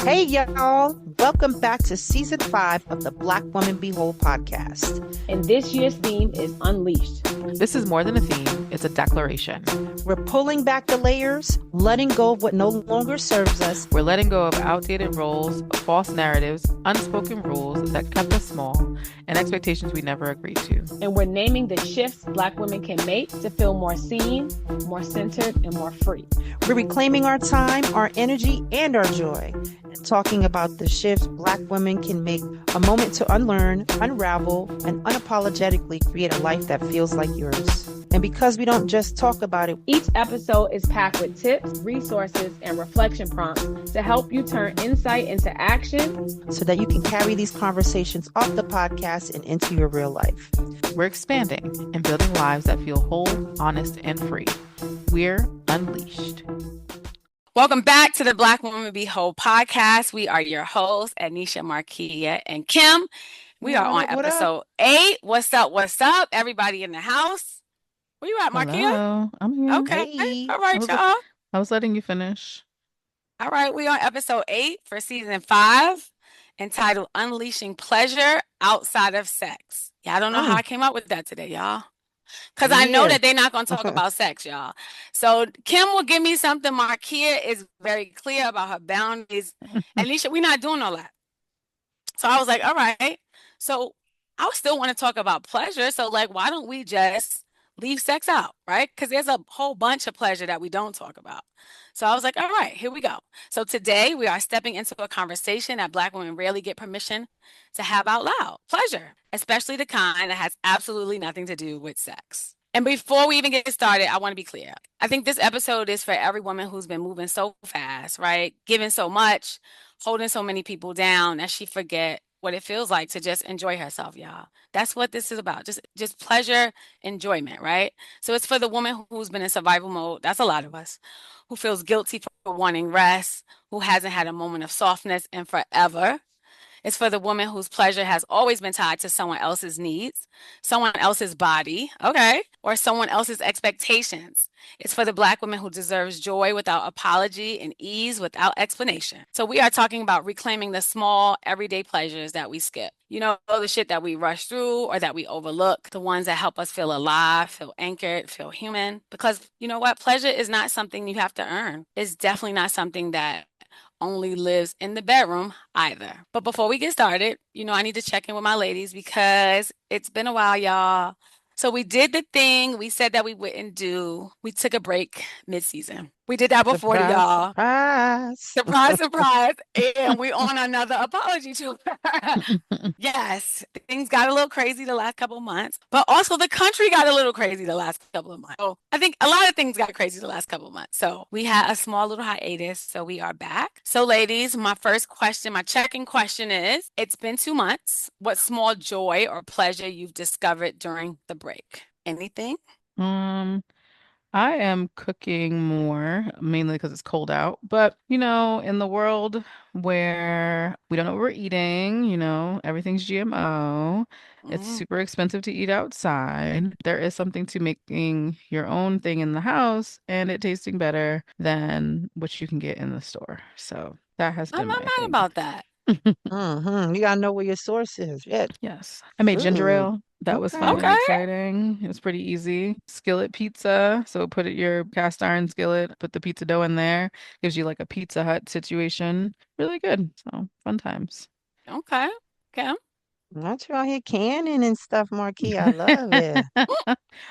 Hey, y'all. Welcome back to season 5 of the Black Woman Behold podcast. And this year's theme is Unleashed. This is more than a theme, it's a declaration. We're pulling back the layers, letting go of what no longer serves us. We're letting go of outdated roles, false narratives, unspoken rules that kept us small, and expectations we never agreed to. And we're naming the shifts Black women can make to feel more seen, more centered, and more free. We're reclaiming our time, our energy, and our joy. Talking about the shifts Black women can make, a moment to unlearn, unravel, and unapologetically create a life that feels like yours. And because we don't just talk about it, each episode is packed with tips, resources, and reflection prompts to help you turn insight into action so that you can carry these conversations off the podcast and into your real life. We're expanding and building lives that feel whole, honest, and free. We're Unleashed. Welcome back to the Black Woman Behold podcast. We are your hosts, Anisha, Markia, and Kim. We are on episode 8. What's up? What's up? Everybody in the house. Where you at, Markia? Hello, I'm here. Okay. Hey. All right, y'all. I was letting you finish. All right. We on episode 8 for season 5, entitled Unleashing Pleasure Outside of Sex. Yeah, I don't know how I came up with that today, y'all. Because I know that they're not going to talk about sex, y'all. So Kim will give me something. Markia is very clear about her boundaries. Alicia, we're not doing all that. So I was like, all right. So I still want to talk about pleasure. So why don't we just leave sex out, right? Because there's a whole bunch of pleasure that we don't talk about. So I was like, all right, here we go. So today we are stepping into a conversation that Black women rarely get permission to have out loud. Pleasure, especially the kind that has absolutely nothing to do with sex. And before we even get started, I want to be clear. I think this episode is for every woman who's been moving so fast, right? Giving so much, holding so many people down that she forget what it feels like to just enjoy herself, y'all. That's what this is about. Just pleasure, enjoyment, right? So it's for the woman who's been in survival mode. That's a lot of us. Who feels guilty for wanting rest, who hasn't had a moment of softness in forever. It's for the woman whose pleasure has always been tied to someone else's needs, someone else's body, okay, or someone else's expectations. It's for the Black woman who deserves joy without apology and ease without explanation. So we are talking about reclaiming the small, everyday pleasures that we skip. You know, the shit that we rush through or that we overlook, the ones that help us feel alive, feel anchored, feel human. Because you know what? Pleasure is not something you have to earn. It's definitely not something that only lives in the bedroom either. But before we get started, I need to check in with my ladies because it's been a while, y'all. So we did the thing we said that we wouldn't do. We took a break mid-season. We did that before, y'all. Surprise, surprise. And we on another apology tour. Yes, things got a little crazy the last couple of months, but also the country got a little crazy the last couple of months. So I think a lot of things got crazy the last couple of months. So we had a small little hiatus. So we are back. So ladies, my first question, my check-in question is, it's been 2 months. What small joy or pleasure you've discovered during the break? Anything? I am cooking more, mainly because it's cold out. But, in the world where we don't know what we're eating, everything's GMO, it's super expensive to eat outside. There is something to making your own thing in the house and it tasting better than what you can get in the store. So that has been I'm my not mad thing. about that. You gotta know where your source is. Yeah. Yes. I made ginger ale. That was fun and Okay. exciting. It was pretty easy. Skillet pizza. So put it your cast iron skillet, put the pizza dough in there. Gives you like a Pizza Hut situation. Really good. So fun times. Okay. Kim? Not you out here canning and stuff, Marquis. I love it. I'm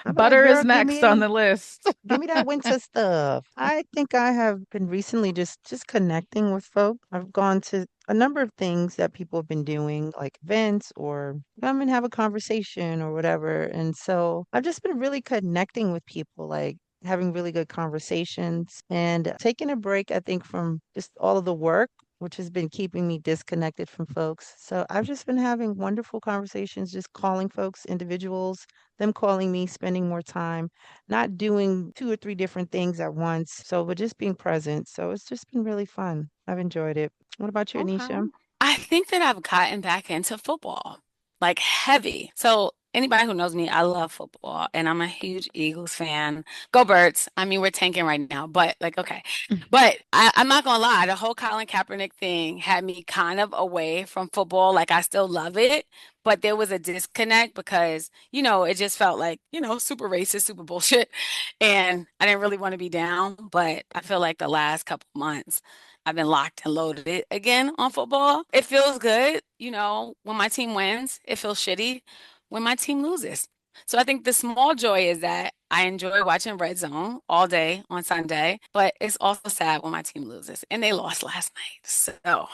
like, Butter girl, is next on the list. give me that winter stuff. I think I have been recently just connecting with folk. I've gone to a number of things that people have been doing, like events or come and have a conversation or whatever. And so I've just been really connecting with people, like having really good conversations and taking a break, I think, from just all of the work, which has been keeping me disconnected from folks. So I've just been having wonderful conversations, just calling folks, individuals, them calling me, spending more time, not doing 2 or 3 different things at once. So, but just being present. So it's just been really fun. I've enjoyed it. What about you, Okay. Anisha? I think that I've gotten back into football, like heavy. So anybody who knows me, I love football and I'm a huge Eagles fan. Go Birds. I mean, we're tanking right now, but like, okay. But I'm not gonna lie, the whole Colin Kaepernick thing had me kind of away from football. Like, I still love it, but there was a disconnect because, it just felt like, super racist, super bullshit. And I didn't really want to be down, but I feel like the last couple months, I've been locked and loaded again on football. It feels good, when my team wins. It feels shitty when my team loses. So I think the small joy is that I enjoy watching Red Zone all day on Sunday, but it's also sad when my team loses. And they lost last night. So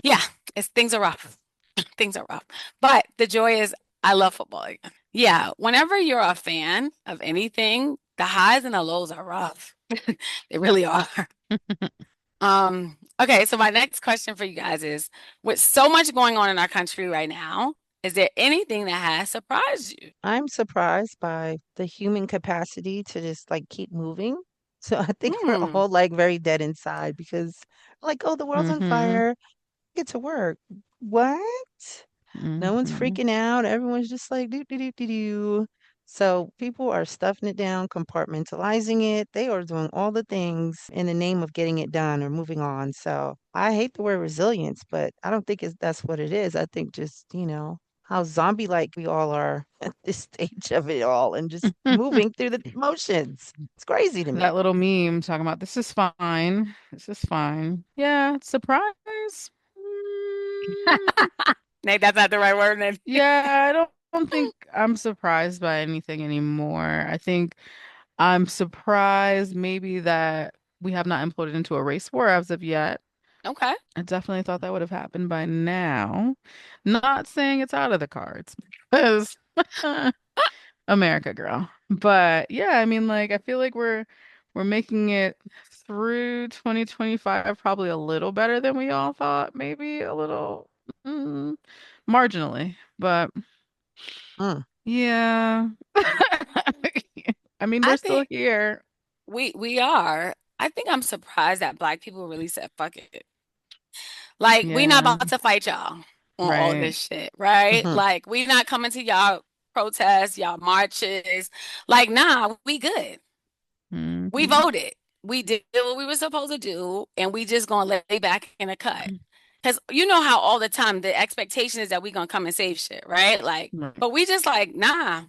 yeah, things are rough. Things are rough. But the joy is I love football again. Yeah, whenever you're a fan of anything, the highs and the lows are rough. They really are. Okay, so my next question for you guys is, with so much going on in our country right now, is there anything that has surprised you? I'm surprised by the human capacity to just like keep moving. So I think we're Hmm. all like very dead inside because like, oh, the world's on Mm-hmm. fire. Get to work. What? No one's Mm-hmm. freaking out. Everyone's just like do do do do do. So people are stuffing it down, compartmentalizing it. They are doing all the things in the name of getting it done or moving on. So I hate the word resilience, but I don't think that's what it is. I think just, how zombie-like we all are at this stage of it all and just moving through the motions. It's crazy to me. That little meme talking about this is fine. This is fine. Yeah, surprise. Mm, Nate, that's not the right word, Nate. yeah, I don't think I'm surprised by anything anymore. I think I'm surprised maybe that we have not imploded into a race war as of yet. Okay. I definitely thought that would have happened by now. Not saying it's out of the cards because America, girl. But yeah, I mean, like, I feel like we're making it through 2025 probably a little better than we all thought, maybe a little mm, marginally. But Mm. yeah. I mean, I we're still think here. we are. I think I'm surprised that Black people really said fuck it. Like, we not Yeah, about to fight y'all on all right. this shit, right? Hmm. Like, we not coming to y'all protests, y'all marches. Like, nah, we good. We Hmm. voted. We did what we were supposed to do, and we just gonna lay back in a cut. Because you know how all the time the expectation is that we gonna come and save shit, right? Like, Right, but we just like, nah,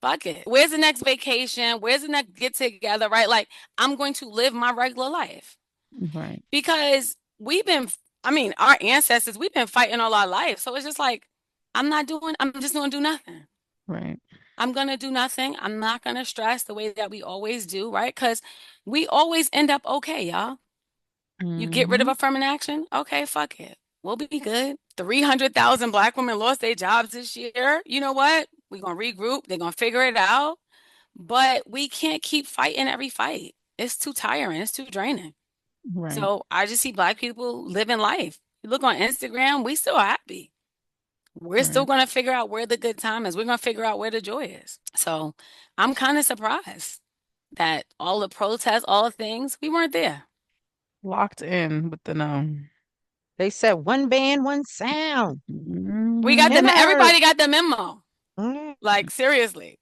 fuck it. Where's the next vacation? Where's the next get together, right? Like, I'm going to live my regular life right, because I mean, our ancestors, we've been fighting all our life. So it's just like, I'm just gonna do nothing. right. I'm gonna do nothing. I'm not gonna stress the way that we always do, right? Because we always end up okay, y'all. You get rid of Hmm. affirmative action, okay, fuck it. We'll be good. 300,000 Black women lost their jobs this year. You know what? We're gonna regroup. They're gonna figure it out. But we can't keep fighting every fight. It's too tiring. It's too draining. Right, So I just see Black people living life. You look on Instagram, we still happy. We're still right. going to figure out where the good time is. We're going to figure out where the joy is. So I'm kind of surprised that all the protests, all the things, we weren't there. Locked in with the no. They said one band, one sound. Hmm. Hammer. Everybody got the memo. Mm. Like, seriously.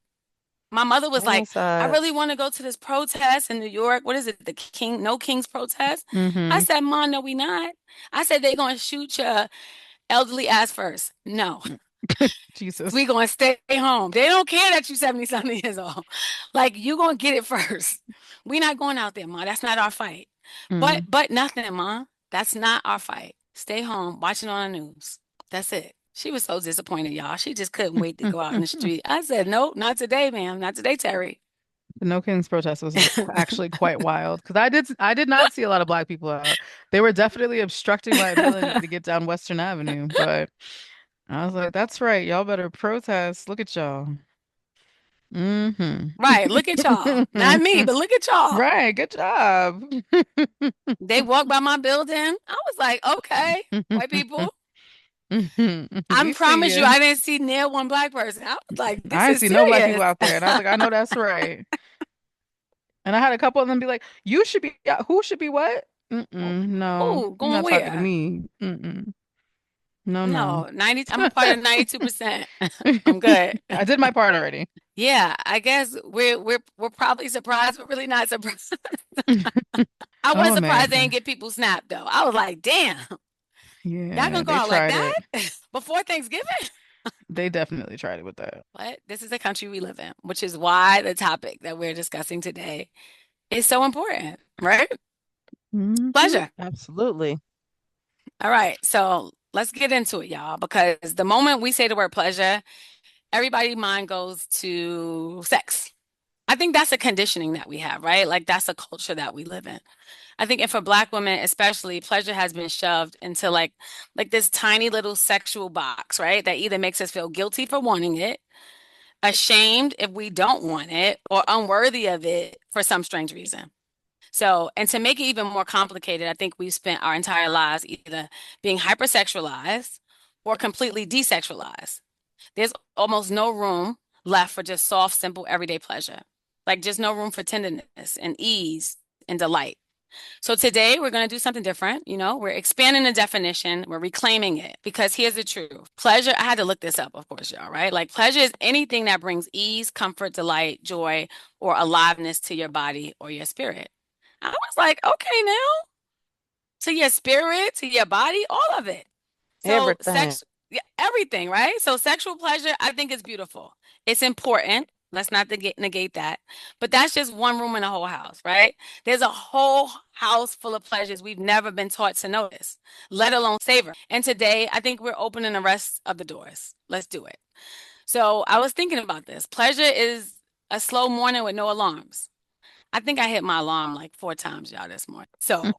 My mother was Stay like, I inside. really want to go to this protest in New York. What is it? The No Kings protest? I Hmm. said, Mom, no, we not. I said, they're going to shoot your elderly ass first. No. We Jesus. gonna stay home. They don't care that you 70 something years old. Like, you gonna get it first. We not going out there, ma. That's not our fight. But Mm. nothing, ma. That's not our fight. Stay home, watching on the news. That's it. She was so disappointed, y'all. She just couldn't wait to go out in the street. I said, nope, not today, ma'am. Not today, Terry. The No Kings protest was actually quite wild because I did not see a lot of black people out. They were definitely obstructing my ability to get down Western Avenue, but I was like, that's right, y'all better protest. Look at y'all. Hmm. Right. Look at y'all. Not me, but look at y'all. Right, good job. They walked by my building. I was like, okay, white people. I We see promise you, you. I didn't see near one black person. I was like, this I didn't is see no black people serious. out there, and I was like, I know that's right. And I had a couple of them be like, "You should be, who should be what? Mm-mm, no, Who you're going not talking to where? me. Mm-mm." No, no. No, 90, I'm a part of 92%. I'm good. I did my part already. Yeah, I guess we're probably surprised, but really not surprised. I Oh, was surprised they didn't America. get people snapped though. I was like, damn, y'all Yeah, gonna go they out like tried that it. before Thanksgiving? They definitely tried it with that. But this is the country we live in, which is why the topic that we're discussing today is so important, right? Hmm. Pleasure. Absolutely. All right, so let's get into it, y'all, because the moment we say the word pleasure, everybody's mind goes to sex. I think that's a conditioning that we have, right? Like that's a culture that we live in. I think, and for Black women especially, pleasure has been shoved into like this tiny little sexual box, right? That either makes us feel guilty for wanting it, ashamed if we don't want it, or unworthy of it for some strange reason. So, and to make it even more complicated, I think we've spent our entire lives either being hypersexualized or completely desexualized. There's almost no room left for just soft, simple, everyday pleasure. Like just no room for tenderness and ease and delight. So today we're going to do something different. We're expanding the definition, we're reclaiming it because here's the truth. Pleasure, I had to look this up, of course, y'all, right? Like pleasure is anything that brings ease, comfort, delight, joy, or aliveness to your body or your spirit. I was like, okay, now to your spirit, to your body, all of it. So Everything. sex, yeah, everything, right? So sexual pleasure, I think is beautiful. It's important. Let's not negate that. But that's just one room in the whole house, right? There's a whole house full of pleasures we've never been taught to notice, let alone savor. And today, I think we're opening the rest of the doors. Let's do it. So I was thinking about this. Pleasure is a slow morning with no alarms. I think I hit my alarm like 4 times, y'all, this morning. So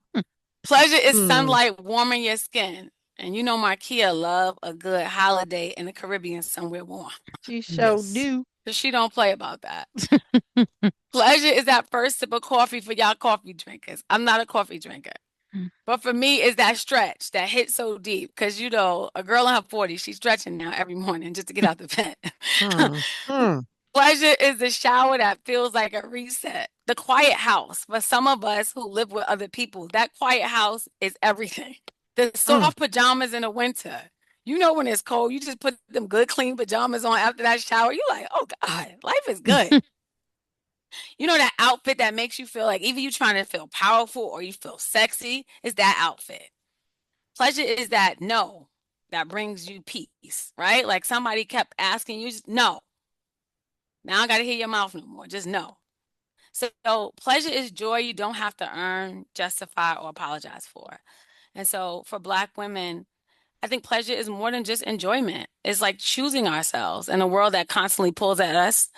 pleasure is Hmm. sunlight warming your skin. And Markia love a good holiday in the Caribbean somewhere warm. She so Yes. do. So she don't play about that. Pleasure is that first sip of coffee for y'all coffee drinkers. I'm not a coffee drinker. But for me, it's that stretch that hits so deep. Because, a girl in her 40s, she's stretching now every morning just to get out the bed. Hmm. Hmm. Pleasure is the shower that feels like a reset. The quiet house. For some of us who live with other people, that quiet house is everything. The Hmm. soft pajamas in the winter. When it's cold, you just put them good, clean pajamas on after that shower. You're like, oh God, life is good. That outfit that makes you feel like either you're trying to feel powerful or you feel sexy is that outfit. Pleasure is that no that brings you peace, right? Like somebody kept asking you, just no. Now I got to hear your mouth no more. Just no. So pleasure is joy you don't have to earn, justify, or apologize for. And so for Black women, I think pleasure is more than just enjoyment. It's like choosing ourselves in a world that constantly pulls at us.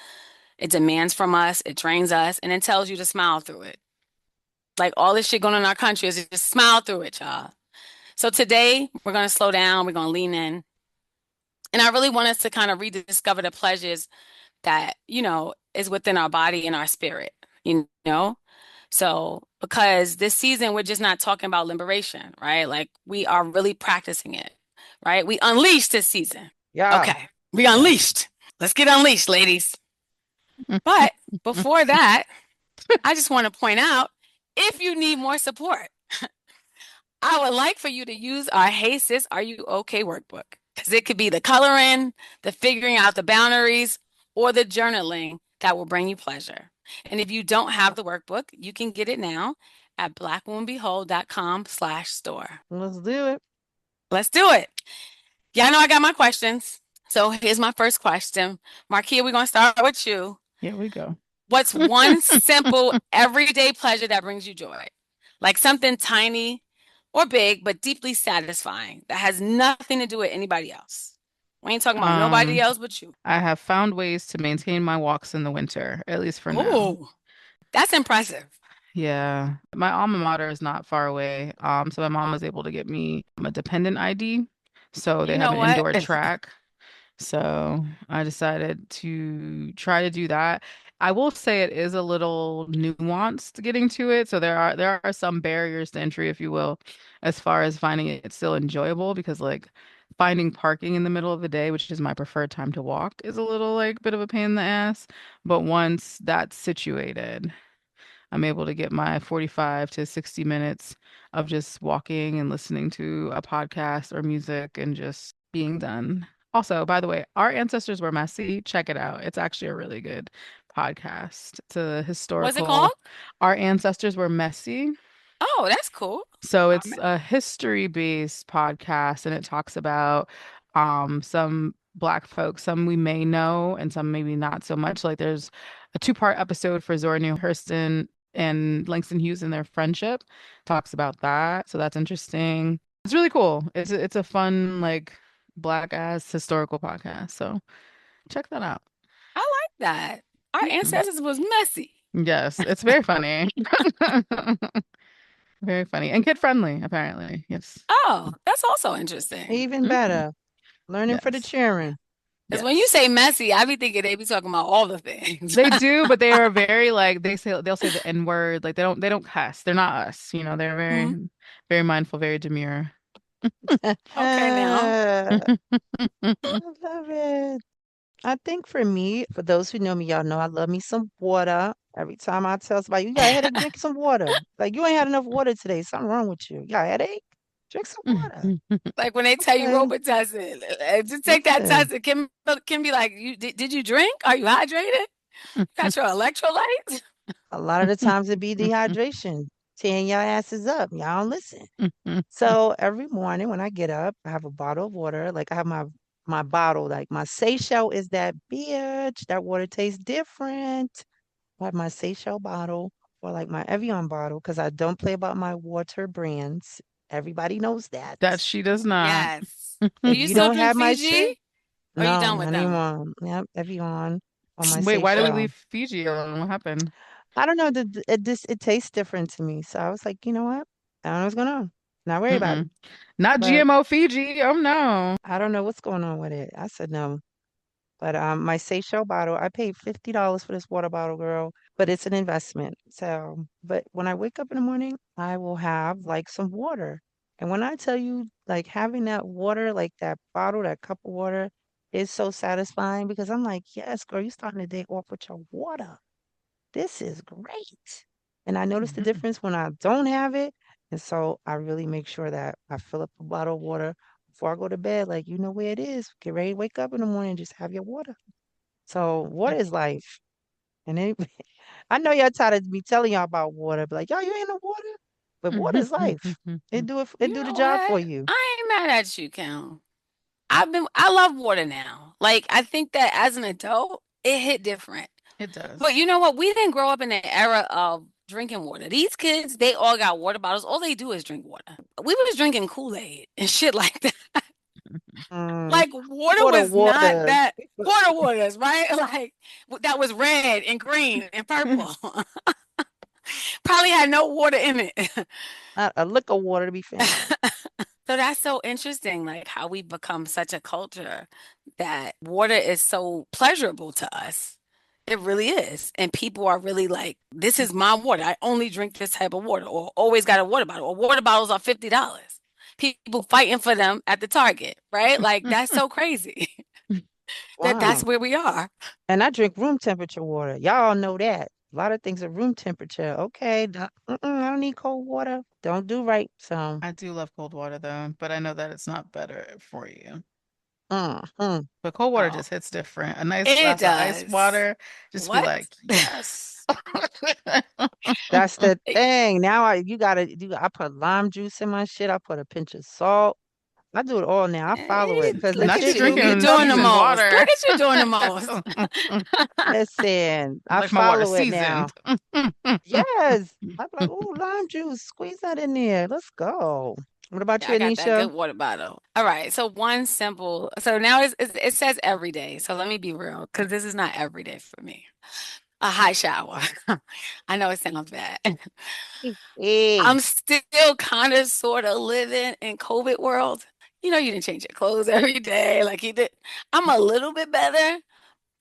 It demands from us, it drains us, and it tells you to smile through it. Like all this shit going on in our country is just smile through it, y'all. So today we're going to slow down, we're going to lean in. And I really want us to kind of rediscover the pleasures that, is within our body and our spirit, you know? So, because this season, we're just not talking about liberation, right? Like we are really practicing it, right? We unleashed this season. Yeah. Okay, we unleashed. Let's get unleashed, ladies. But before that, I just want to point out if you need more support, I would like for you to use our Hey Sis, Are You Okay workbook? Because it could be the coloring, the figuring out the boundaries, or the journaling that will bring you pleasure. And if you don't have the workbook, you can get it now at blackwomanbehold.com/store. Let's do it. Let's do it. Y'all know I got my questions. So here's my first question. Markia, we're going to start with you. Here we go. What's one simple everyday pleasure that brings you joy? Like something tiny or big, but deeply satisfying that has nothing to do with anybody else. We ain't talking about nobody Um, else but you. I have found ways to maintain my walks in the winter, at least for now. Oh, that's impressive. Yeah, my alma mater is not far away. So my mom was able to get me a dependent ID. So they You have know an what? indoor track. So I decided to try to do that. I will say it is a little nuanced getting to it. So there are some barriers to entry, if you will, as far as finding it still enjoyable because like finding parking in the middle of the day, which is my preferred time to walk, is a little like bit of a pain in the ass. But once that's situated, I'm able to get my 45 to 60 minutes of just walking and listening to a podcast or music and just being done. Also, by the way, Our Ancestors Were Messy. Check it out. It's actually a really good podcast. It's a What's it called? historical. Our Ancestors Were Messy. Oh, that's cool. So Oh, it's a history-based podcast and it talks about some Black folks, some we may know and some maybe not so much. Like there's a two-part episode for Zora Neale Hurston and Langston Hughes and their friendship. Talks about that. So that's interesting. It's really cool. It's a fun like Black ass historical podcast. So check that out. I like that. Our Mhm. ancestors was messy. Yes, it's very funny. Very funny and kid friendly, apparently. Yes. Oh, that's also interesting. Even Mhm. better. Learning for the Yes. children. Because when you Yes. say messy, I be thinking they be talking about all the things. They do, but they are very like they'll say the N word. Like they don't cuss. They're not us. They're Hmm. very mindful, very demure. Okay, now. I love it. I think for me, for those who know me, y'all know I love me some water. Every time I tell somebody, you got a headache, drink some water. Like you ain't had enough water today. Something wrong with you. You got a headache? Drink some water. Like when they tell you Okay. rope a test, just take that Listen, test. It can be like, did you drink? Are you hydrated? Got your electrolytes? a lot of the times it be dehydration, tearing your asses up. Y'all don't listen. So every morning when I get up, I have a bottle of water. Like I have my bottle. Like my Seychelles is that bitch. That water tastes different. I have my Seychelles bottle or like my Evian bottle because I don't play about my water brands. Everybody knows that. That she does not. Yes. Do If you you still don't drink have my Fiji? shit, Or are you no, done with not them? anymore. Yep, Evian or my Wait, why did we Seychelles. leave Fiji alone? What happened? I don't know. It tastes different to me. So I was like, you know what? I don't know what's going on. Not worry about it. Mm-mm. Not But GMO Fiji. Oh no. I don't know what's going on with it. I said no. But my Seychelles bottle, I paid $50 for this water bottle, girl. But it's an investment. So, but when I wake up in the morning, I will have like some water. And when I tell you, like having that water, like that bottle, that cup of water, is so satisfying because I'm like, yes, girl, you starting the day off with your water. This is great. And I notice the Mhm. difference when I don't have it. And so I really make sure that I fill up a bottle of water before I go to bed. Like, you know where it is. Get ready to wake up in the morning, just have your water. So water is life. And it, I know y'all tired of me telling y'all about water, but like, y'all, you ain't no water. But water is life. It You do the know job for what? you. I ain't mad at you, Cal. I love water now. Like I think that as an adult, it hit different. It But does. you know what? We didn't grow up in the era of drinking water. These kids, they all got water bottles. All they do is drink water. We was drinking Kool-Aid and shit like that. Mm, Like water water, was not water. that water waters, right? Like that was red and green and purple. Probably had no water in it. Not a lick of water to be found. So that's so interesting, like how we become such a culture that water is so pleasurable to us. It really is. And people are really like, this is my water. I only drink this type of water, or always got a water bottle, or water bottles are $50. People fighting for them at the Target, right? Like, that's so crazy that Wow. that's where we are. And I drink room temperature water. Y'all know that. A lot of things are room temperature. Okay, I don't need cold water. Don't do right. So, I do love cold water though, but I know that it's not better for you. mm. But cold water Oh, just hits different. A nice it glass of ice does. water, just be What? like, yes. That's the thing. Now you gotta do. I put lime juice in my shit. I put a pinch of salt. I do it all now. I follow it because the Look Not at just shit you. do You get drinking doing the seasoned lovely. most. Look water. at you doing the most. Listen, I I like my water follow it now. seasoned. Yes. I'm like, ooh, lime juice. Squeeze that in there. Let's go. What about Yeah, you, I got that Anisha? good water bottle. All right. So one simple. So now it says every day. So let me be real, because this is not every day for me. A hot shower. I know it sounds bad. Hey. I'm still kind of sort of living in COVID world. You didn't change your clothes every day like you did. I'm a little bit better,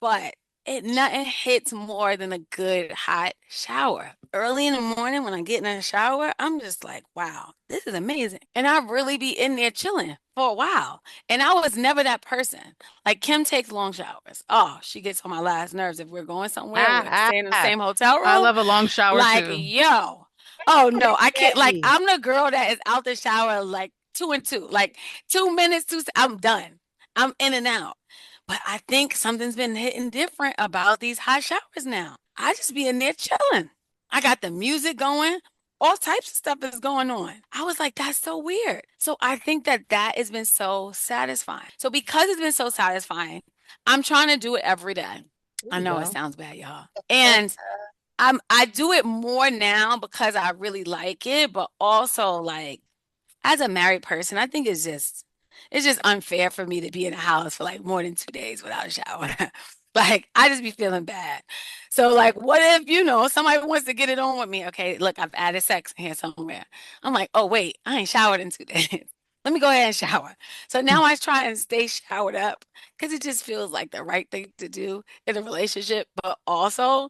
but Nothing hits more than a good hot shower. Early in the morning when I'm getting in the shower, I'm just like, wow, this is amazing. And I really be in there chilling for a while. And I was never that person. Like Kim takes long showers. Oh, she gets on my last nerves if we're going somewhere, we're Ah, staying in the ah, same hotel I room. love a long shower Like, too. yo. Oh oh, they no, I can't. Like, ready. I'm the girl that is out the shower like two and two. Like 2 minutes, I'm done. I'm in and out. But I think something's been hitting different about these hot showers now. I just be in there chilling. I got the music going. All types of stuff is going on. I was like, that's so weird. So I think that that has been so satisfying. So because it's been so satisfying, I'm trying to do it every day. There I you know it go. sounds bad, y'all. And I do it more now because I really like it, but also like as a married person, I think it's just unfair for me to be in a house for like more than 2 days without a shower. Like I just be feeling bad. So like what if, somebody wants to get it on with me? Okay, look, I've added sex in here somewhere. I'm like, oh wait, I ain't showered in 2 days. Let me go ahead and shower. So now I try and stay showered up because it just feels like the right thing to do in a relationship. But also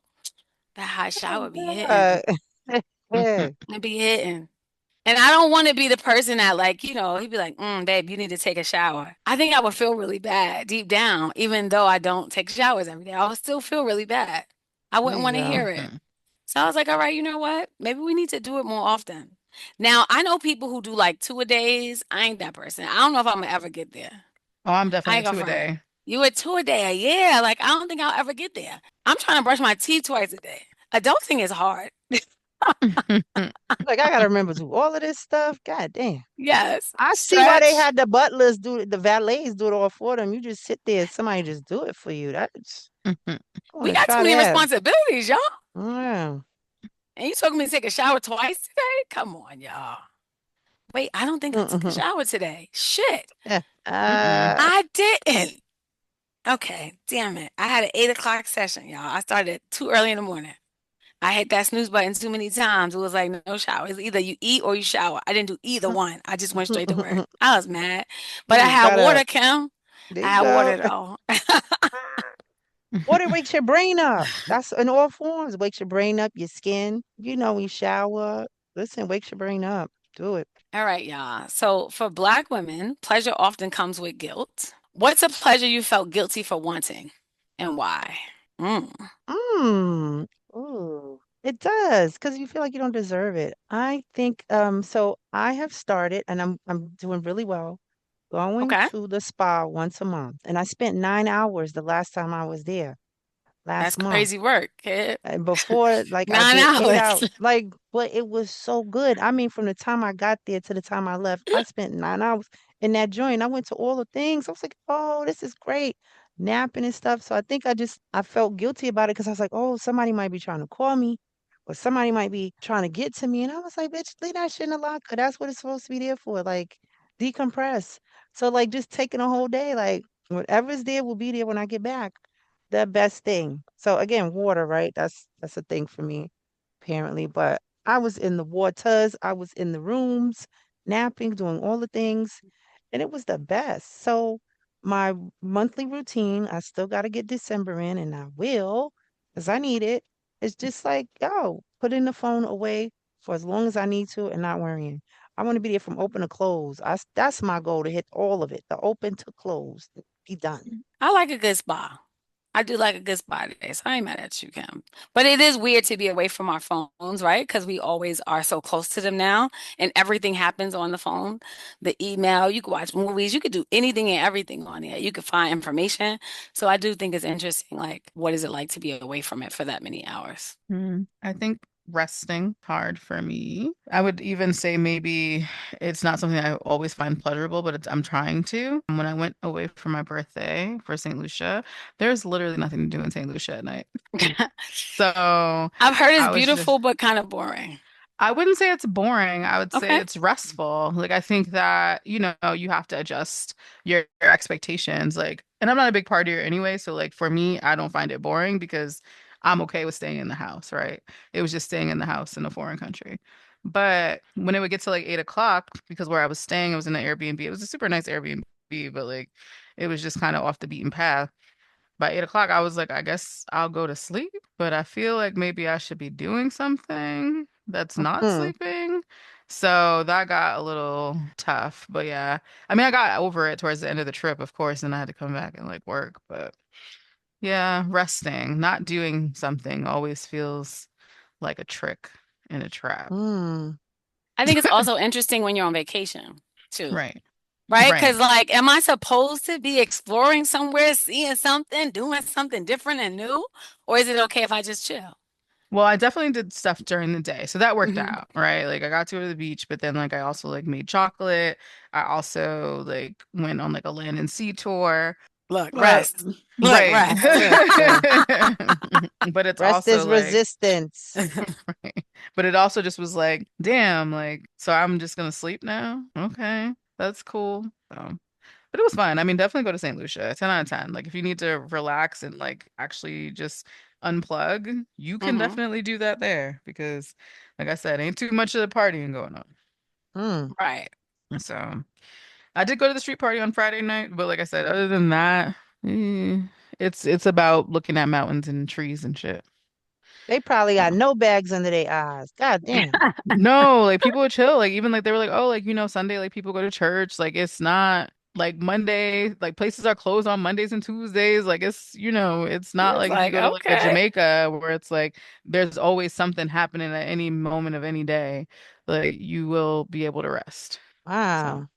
that hot shower be hitting. Oh, God. Yeah. It be hitting. And I don't want to be the person that like, he'd be like, babe, you need to take a shower. I think I would feel really bad deep down, even though I don't take showers every day. I would still feel really bad. I There wouldn't you want to go. hear it. So I was like, all right, you know what? Maybe we need to do it more often. Now, I know people who do like two a days. I ain't that person. I don't know if I'm gonna ever get there. Oh, I'm I definitely a ain't gonna two a front. day. You a two a day? Yeah. Like I don't think I'll ever get there. I'm trying to brush my teeth twice a day. Adulting is hard. Like I gotta remember to do all of this stuff. God damn. Yes. I see why they Stretch. had the butlers do it, the valets do it all for them. You just sit there, somebody just do it for you. That's I want We to got too try many that. responsibilities, y'all. Yeah. And you told me to take a shower twice today? Come on, y'all. Wait, I don't think I took a Mm-hmm. shower today. Shit. Mm-mm. I didn't. Okay, damn it. I had an 8 o'clock session, y'all. I started too early in the morning. I hit that snooze button too many times. It was like no shower. It's either you eat or you shower. I didn't do either one. I just went straight to work. I was mad. You But I just had gotta. water, Kim. There I you had go. water though. Water wakes your brain up. That's in all forms. Wakes your brain up, your skin. You know, when you shower. Listen, wakes your brain up. Do it. All right, y'all. So for Black women, pleasure often comes with guilt. What's a pleasure you felt guilty for wanting and why? Mm. Mm. Ooh. It does, because you feel like you don't deserve it. I think so I have started and I'm doing really well going Okay. to the spa once a month. And I spent 9 hours the last time I was there That's last month. crazy work, kid. And before, like I Nine did 8 hours. hours. Like, but it was so good. I mean, from the time I got there to the time I left, I spent 9 hours in that joint. I went to all the things. I was like, oh, this is great. Napping and stuff. So I think I felt guilty about it because I was like, oh, somebody might be trying to call me or somebody might be trying to get to me. And I was like, bitch, leave that shit in the locker. That's what it's supposed to be there for. Like, decompress. So like just taking a whole day, like whatever's there will be there when I get back. The best thing. So again, water, right? That's a thing for me, apparently. But I was in the waters, I was in the rooms, napping, doing all the things, and it was the best. So my monthly routine, I still got to get December in, and I will, because I need it. It's just like, yo, putting the phone away for as long as I need to and not worrying. I want to be there from open to close. That's my goal to hit all of it, the open to close, be done. I like a good spa. I do like a good spa day, so I ain't mad at you, Kim. But it is weird to be away from our phones, right? Because we always are so close to them now, and everything happens on the phone. The email, you can watch movies, you could do anything and everything on it. You could find information. So I do think it's interesting, like, what is it like to be away from it for that many hours? I think resting hard for me. I would even say maybe it's not something I always find pleasurable, but I'm trying to. When I went away for my birthday for St. Lucia, there's literally nothing to do in St. Lucia at night. So I've heard it's I was just beautiful, but kind of boring. I wouldn't say it's boring. I would say Okay. it's restful. Like I think that, you have to adjust your expectations. Like, and I'm not a big partier anyway, so like for me, I don't find it boring because I'm okay with staying in the house, right? It was just staying in the house in a foreign country. But when it would get to like 8 o'clock, because where I was staying, it was in an Airbnb. It was a super nice Airbnb, but like it was just kind of off the beaten path. by 8 o'clock, I was like, I guess I'll go to sleep, but I feel like maybe I should be doing something that's not Hmm. sleeping. So that got a little tough. But yeah, I mean, I got over it towards the end of the trip, of course, and I had to come back and like work. But yeah, resting, not doing something always feels like a trick and a trap. Hmm. I think it's also interesting when you're on vacation too, Right. right? Right. Because like, am I supposed to be exploring somewhere, seeing something, doing something different and new, or is it okay if I just chill? Well, I definitely did stuff during the day. So that worked Hmm. out, right? Like I got to go to the beach, but then like I also like made chocolate. I also like went on like a land and sea tour. Look, Well, rest. Look, Right. rest. listen. But it's Rest also is like resistance. right. But it also just was like, damn, like so I'm just gonna sleep now. Okay. That's cool. So but it was fun. I mean, definitely go to St. Lucia. 10 out of 10. Like if you need to relax and like actually just unplug, you can Hmm. definitely do that there because like I said, ain't too much of the partying going Hmm. Right. on. So I did go to the street party on Friday night, but like I said, other than that, it's about looking at mountains and trees and shit. They probably got no bags under their eyes. God damn. No, like people would chill. Like even like they were like, oh, like Sunday, like people go to church. Like it's not like Monday, like places are closed on Mondays and Tuesdays. Like it's not It's like if you like, go to like a okay. Jamaica where it's like there's always something happening at any moment of any day. Like you will be able to rest. So Wow.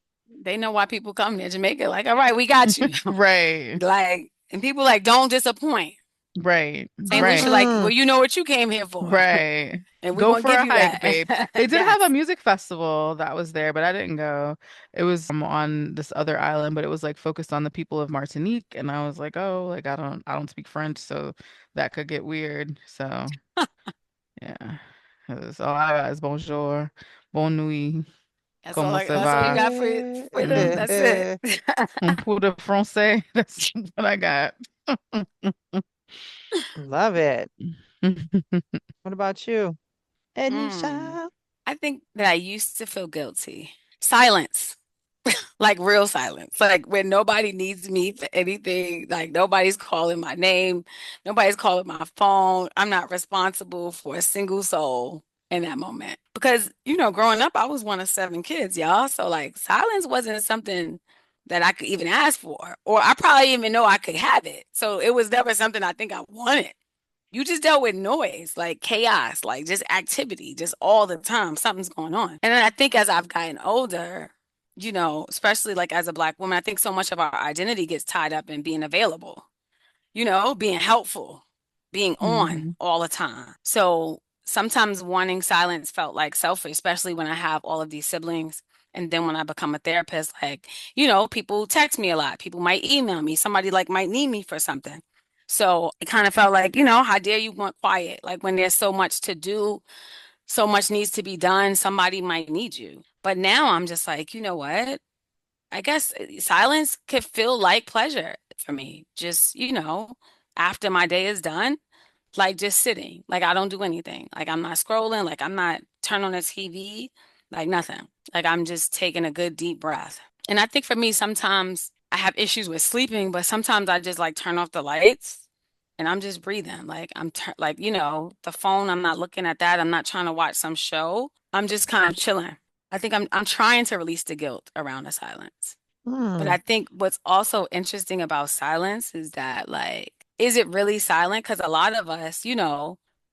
They know why people come to Jamaica. Like, all right, we got you. right, Like, and people like, don't disappoint. right, St. Lucia, right. like, Mm-mm. well, you know what you came here for, Right. and we're Go gonna for give a you hike, that. babe. They did have a Yes. music festival that was there, but I didn't go. It was on this other island, but it was like focused on the people of Martinique, and I was like, "Oh, like I don't speak French, so that could get weird." So, yeah. It was all I got is bonjour, bonne nuit, comment ça That's all you va? got for them. Mm. That's it. Un peu de français. That's what I got. Love it. What about you? Mm. Ednisha? I think that I used to feel guilty. Silence. Like real silence, like when nobody needs me for anything, like nobody's calling my name, nobody's calling my phone. I'm not responsible for a single soul in that moment. Because, growing up, I was one of seven kids, y'all. So like silence wasn't something that I could even ask for, or I probably even know I could have it. So it was never something I think I wanted. You just dealt with noise, like chaos, like just activity, just all the time. Something's going on. And then I think as I've gotten older, especially like as a Black woman, I think so much of our identity gets tied up in being available, being helpful, being on Mhm. all the time. So sometimes wanting silence felt like selfish, especially when I have all of these siblings. And then when I become a therapist, like, people text me a lot. People might email me. Somebody like might need me for something. So it kind of felt like, how dare you want quiet? Like when there's so much to do, so much needs to be done, somebody might need you. But now I'm just like, you know what? I guess silence could feel like pleasure for me. Just, after my day is done, like just sitting, like I don't do anything. Like I'm not scrolling, like I'm not turning on the TV, like nothing. Like I'm just taking a good deep breath. And I think for me, sometimes I have issues with sleeping, but sometimes I just like turn off the lights and I'm just breathing. Like like, the phone, I'm not looking at that. I'm not trying to watch some show. I'm just kind of chilling. I think I'm trying to release the guilt around the silence. But Hmm. I think what's also interesting about silence is that, like, is it really silent? Because a lot of us,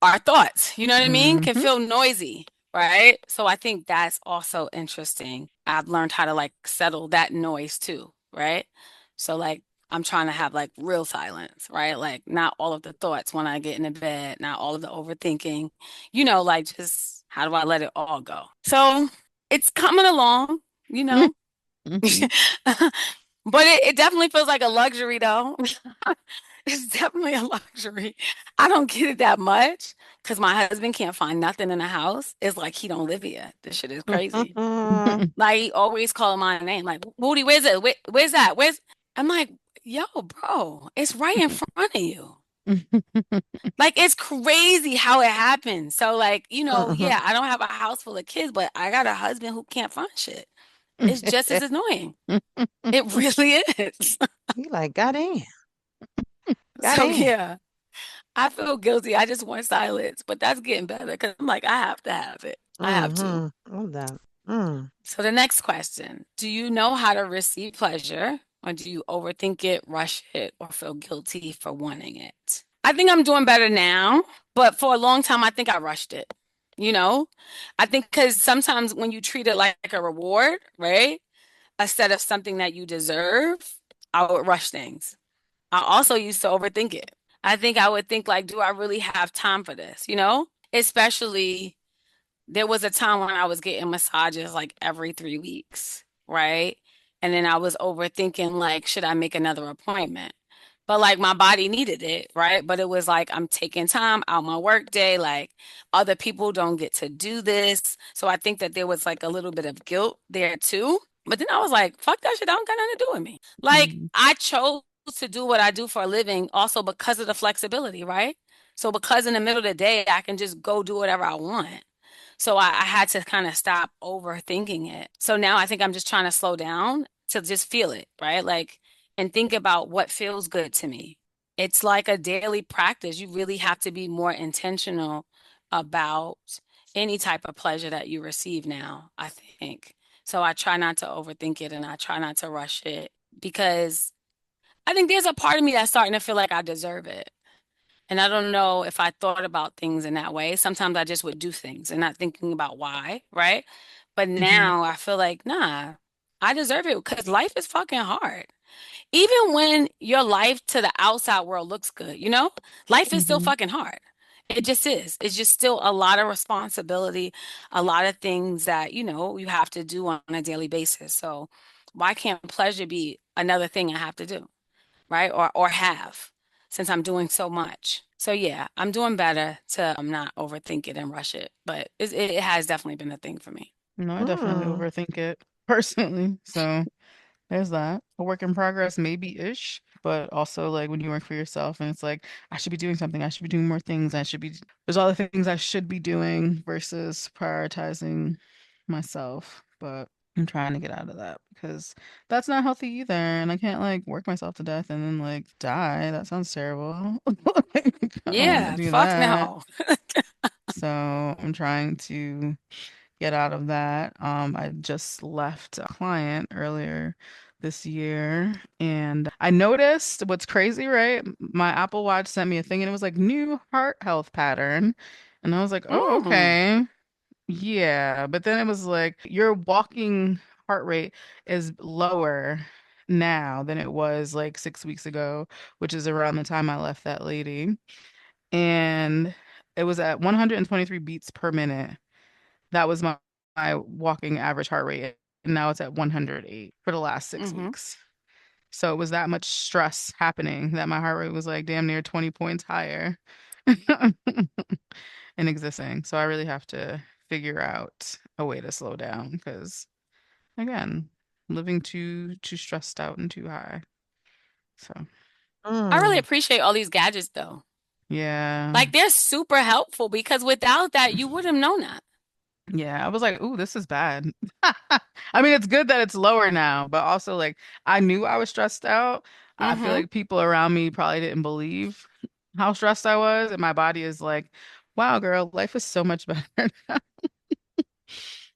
our thoughts, you know what I mean, can Mhm. feel noisy, right? So I think that's also interesting. I've learned how to like settle that noise too, right? So, like, I'm trying to have like real silence, right? Like, not all of the thoughts when I get into bed, not all of the overthinking, like just how do I let it all go? So it's coming along, you know. Mhm. But it definitely feels like a luxury though. It's definitely a luxury. I don't get it that much because my husband can't find nothing in the house. It's like he don't live here. This shit is crazy. Like he always calling my name, like, Woody, where's it? Where's that? I'm like, yo, bro, it's right in front of you. Like it's crazy how it happens. So like, yeah, I don't have a house full of kids, but I got a husband who can't find shit. It's just as annoying. It really is. You like, goddamn. God So damn. yeah, I feel guilty. I just want silence, but that's getting better because I'm like, I have to have it. I have to. Mm-hmm. Love that. Mm. So the next question, do you know how to receive pleasure, or do you overthink it, rush it, or feel guilty for wanting it? I think I'm doing better now, but for a long time, I think I rushed it. You know, I think because sometimes when you treat it like a reward, right, instead of something that you deserve, I would rush things. I also used to overthink it. I think I would think like, do I really have time for this? You know, especially there was a time when I was getting massages like every 3 weeks, right? And then I was overthinking like, should I make another appointment? But like my body needed it, right? But it was like I'm taking time out my work day, like other people don't get to do this. So I think that there was like a little bit of guilt there too. But then I was like, fuck that shit, I don't got nothing to do with me. Like Mm. I chose to do what I do for a living also because of the flexibility, right? So because in the middle of the day I can just go do whatever I want. So I had to kind of stop overthinking it. So now I think I'm just trying to slow down to just feel it, right? Like, and think about what feels good to me. It's like a daily practice. You really have to be more intentional about any type of pleasure that you receive now, I think. So I try not to overthink it and I try not to rush it because I think there's a part of me that's starting to feel like I deserve it. And I don't know if I thought about things in that way. Sometimes I just would do things and not thinking about why, right? But Hmm. now I feel like, nah, I deserve it because life is fucking hard. Even when your life to the outside world looks good, you know, life is still Hmm. fucking hard. It just is. It's just still a lot of responsibility, a lot of things that, you have to do on a daily basis. So why can't pleasure be another thing I have to do? Right? Or have since I'm doing so much. So yeah, I'm doing better to not overthink it and rush it, but it has definitely been a thing for me. No, I definitely Mm. overthink it personally. So there's that. A work in progress, maybe ish, but also like when you work for yourself and it's like, I should be doing something, I should be doing more things, there's all the things I should be doing versus prioritizing myself. But I'm trying to get out of that because that's not healthy either. And I can't like work myself to death and then like die. That sounds terrible. Like, I don't want to Yeah, do fuck that. no. So I'm trying to get out of that. I just left a client earlier this year and I noticed what's crazy, right? My Apple Watch sent me a thing and it was like new heart health pattern. And I was like, oh, Mm, okay. Yeah. But then it was like your walking heart rate is lower now than it was like 6 weeks ago, which is around the time I left that lady. And it was at 123 beats per minute. That was my walking average heart rate. And now it's at 108 for the last six mm-hmm. weeks. So it was that much stress happening that my heart rate was like damn near 20 points higher in existing. So I really have to figure out a way to slow down because again, living too stressed out and too high. So I really Mm. appreciate all these gadgets though. yeah. Like they're super helpful because without that, you wouldn't have known that. Yeah, I was like, "Ooh, this is bad." I mean, it's good that it's lower now, but also like I knew I was stressed out. I feel Mm-hmm. like people around me probably didn't believe how stressed I was, and my body is like, "Wow, girl, life is so much better.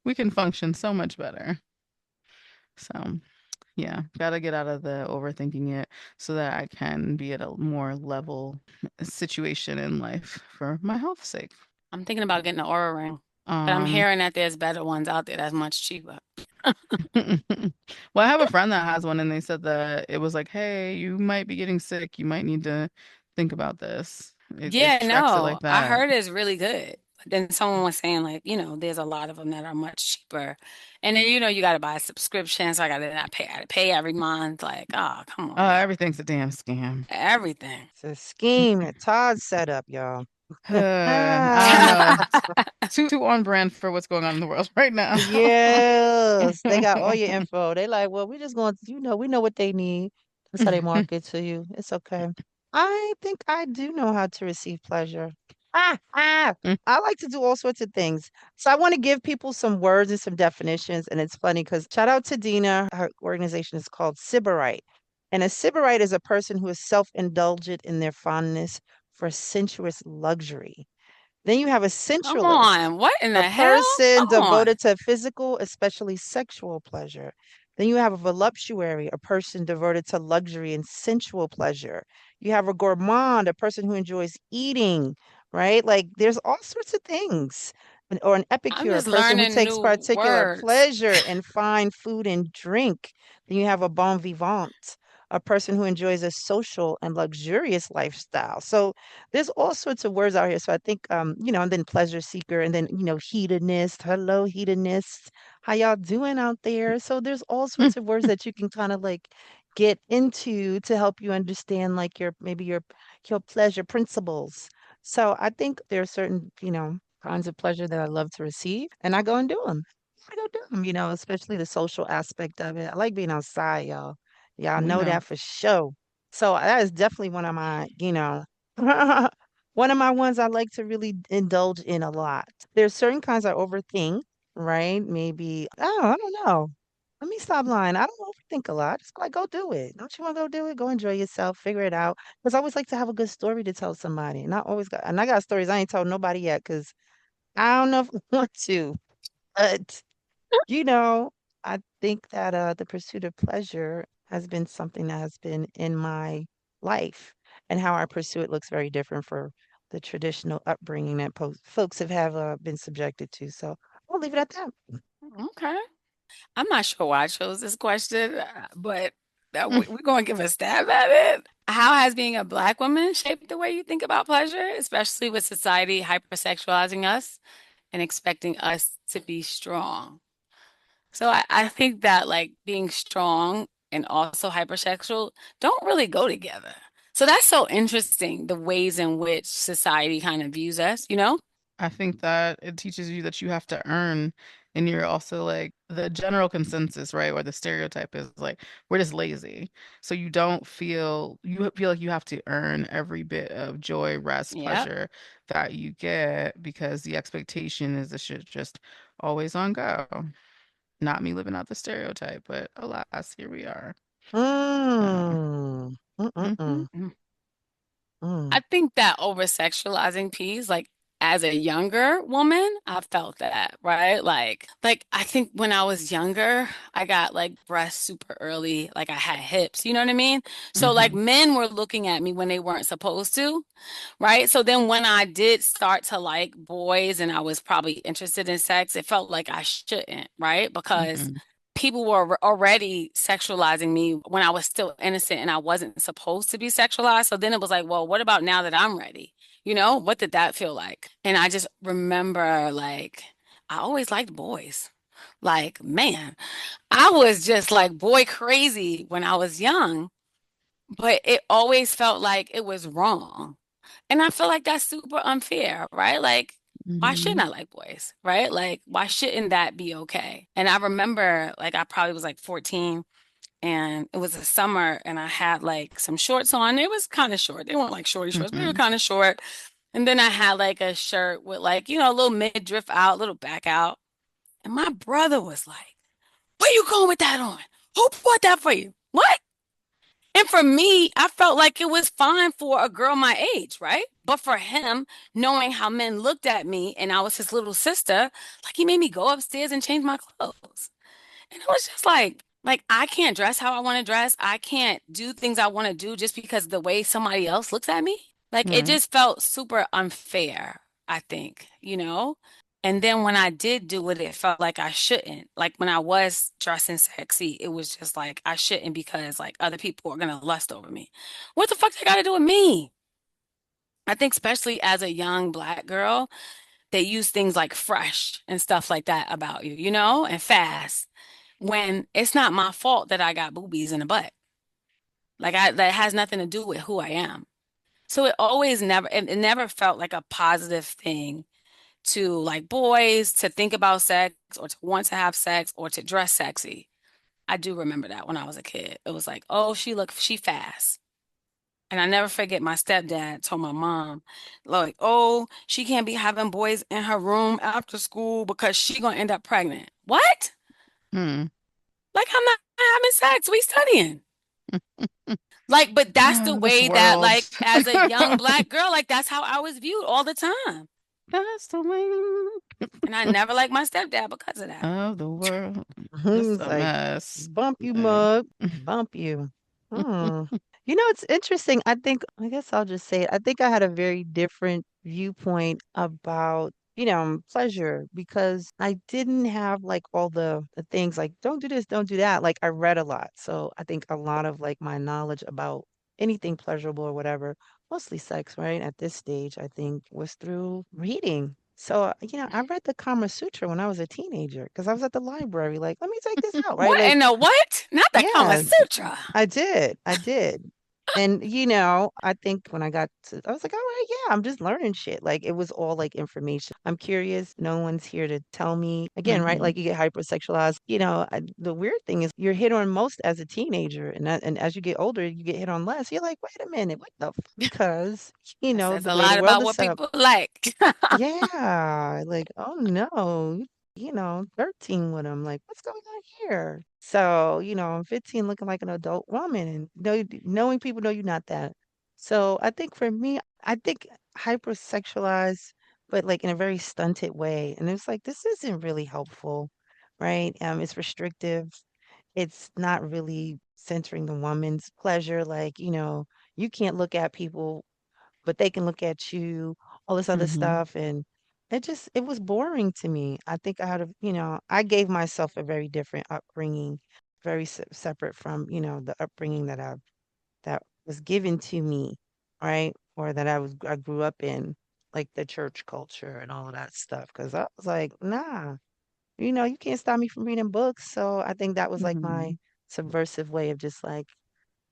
We can function so much better." So, yeah, gotta get out of the overthinking it so that I can be at a more level situation in life for my health's sake. I'm thinking about getting an Aura ring, but I'm Um, hearing that there's better ones out there that's much cheaper. Well, I have a friend that has one, and they said that it was like, hey, you might be getting sick. You might need to think about this. It Yeah, tracks it like no, I that. heard it's really good. But then someone was saying like, there's a lot of them that are much cheaper. And then you got to buy a subscription, so I got to pay every month. Like, oh, come on, y'all. Everything's a damn scam. Everything. It's a scheme that Todd set up, y'all. I don't know. Too on brand for what's going on in the world right now. Yes, they got all your info. They like, well, we're just going to, we know what they need. That's how they market to you. It's okay. I think I do know how to receive pleasure. I like to do all sorts of things. So I want to give people some words and some definitions. And it's funny because shout out to Dina. Her organization is called Sybarite. And a sybarite is a person who is self-indulgent in their fondness for sensuous luxury. Then you have a Come sensualist, on. What in a the hell? person Come on. devoted to physical, especially sexual pleasure. Then you have a voluptuary, a person devoted to luxury and sensual pleasure. You have a gourmand, a person who enjoys eating, right? Like there's all sorts of things. Or an I'm epicure, a just person who learning takes new particular words. pleasure in fine food and drink. Then you have a bon vivant, a person who enjoys a social and luxurious lifestyle. So there's all sorts of words out here. So I think, and then pleasure seeker, and then, hedonist. Hello, hedonists. How y'all doing out there? So there's all sorts of words that you can kind of like get into to help you understand like your pleasure principles. So I think there are certain, kinds of pleasure that I love to receive, and I go and do them. I go do them, especially the social aspect of it. I like being outside, y'all. Y'all We know know. that for sure. So that is definitely one of my, one of my ones I like to really indulge in a lot. There's certain kinds I overthink, right? Maybe, oh, I don't know. Let me stop lying. I don't overthink a lot. Just like go do it. Don't you want to go do it? Go enjoy yourself, figure it out. Because I always like to have a good story to tell somebody. And I got stories I ain't told nobody yet because I don't know if I want to. But you know, I think that the pursuit of pleasure has been something that has been in my life, and how I pursue it looks very different for the traditional upbringing that folks have been subjected to. So I'll leave it at that. Okay. I'm not sure why I chose this question, but Mm. we're going to give a stab at it. How has being a Black woman shaped the way you think about pleasure, especially with society hypersexualizing us and expecting us to be strong? So I think that like being strong and also hypersexual don't really go together. So that's so interesting, the ways in which society kind of views us, you know? I think that it teaches you that you have to earn, and you're also like the general consensus, right? Or the stereotype is like we're just lazy. So you feel like you have to earn every bit of joy, rest, Yep. pleasure that you get because the expectation is this shit just always on go. Not me living out the stereotype, but alas, here we are. Uh, Mm. mhm, Mm-mm-mm. I Mm. think that over sexualizing piece, like as a younger woman, I felt that, right? Like I think when I was younger, I got like breasts super early, like I had hips, you know what I mean? So like mhm, men were looking at me when they weren't supposed to. Right? So then when I did start to like boys and I was probably interested in sex, it felt like I shouldn't, right? Because mhm, people were already sexualizing me when I was still innocent and I wasn't supposed to be sexualized. So then it was like, well, what about now that I'm ready? You know, what did that feel like? And I just remember like I always liked boys. Like, man, I was just like boy crazy when I was young, but it always felt like it was wrong. And I feel like that's super unfair, right? Like, why shouldn't mhm, I like boys, right? Like, why shouldn't that be okay? And I remember, like, I probably was like 14 and it was a summer and I had like some shorts on. It was kind of short. They weren't like shorty shorts, but they were mhm, kind of short. And then I had like a shirt with like, a little midriff out, little back out. And my brother was like, where you going with that on? Who bought that for you? What? And for me, I felt like it was fine for a girl my age, right? But for him, knowing how men looked at me and I was his little sister, like he made me go upstairs and change my clothes. And it was just like I can't dress how I want to dress. I can't do things I want to do just because the way somebody else looks at me. Like it right. just felt super unfair, I think, you know? And then when I did do it, it felt like I shouldn't. Like when I was dressing sexy, it was just like I shouldn't because like other people are gonna lust over me. What the fuck they gotta do with me? I think especially as a young black girl, they use things like fresh and stuff like that about you, and fast. When it's not my fault that I got boobies in the butt. Like that has nothing to do with who I am. So it never felt like a positive thing to like boys to think about sex or to want to have sex or to dress sexy. I do remember that when I was a kid. It was like, oh, she fast. And I never forget my stepdad told my mom, like, oh, she can't be having boys in her room after school because she gonna end up pregnant. What? Mm, Like I'm not having sex. We studying. Like, but that's the Oh, this way that, world. like, as a young Black girl, like, that's how I was viewed all the time. That's the way And I never liked my stepdad because of that. of the world. Just It's a like, mess. bump you, Like, mug, bump you. Hmm. You know, it's interesting. I guess I'll just say it. I think I had a very different viewpoint about, pleasure because I didn't have like all the things like, don't do this, don't do that. Like I read a lot. So I think a lot of like my knowledge about anything pleasurable or whatever, mostly sex, right? At this stage, I think was through reading. So, I read the Kama Sutra when I was a teenager because I was at the library, like, let me take this out, right? What Like, in the what? Not the Kama yeah, Sutra. I did. I did. And I think when I was like, all right, yeah, I'm just learning shit. Like it was all like information. I'm curious. No one's here to tell me again, right? hmm Like you get hypersexualized. The weird thing is you're hit on most as a teenager, and as you get older, you get hit on less. You're like, wait a minute, what the? Because That says the a way the lot world about is what set up. people like. Yeah, like, oh no, 13 with him. Like, what's going on here? So, I'm 15 looking like an adult woman and knowing people know you're not that. So I think for me, I think hypersexualized, but like in a very stunted way. And it's like, this isn't really helpful, right? It's restrictive. It's not really centering the woman's pleasure. Like, you can't look at people but they can look at you, all this other hmm stuff. And it was boring to me. I think I gave myself a very different upbringing, very separate from, the upbringing that was given to me, right? Or that I grew up in, like the church culture and all of that stuff. Cause I was like, nah, you can't stop me from reading books. So I think that was like my hmm subversive way of just like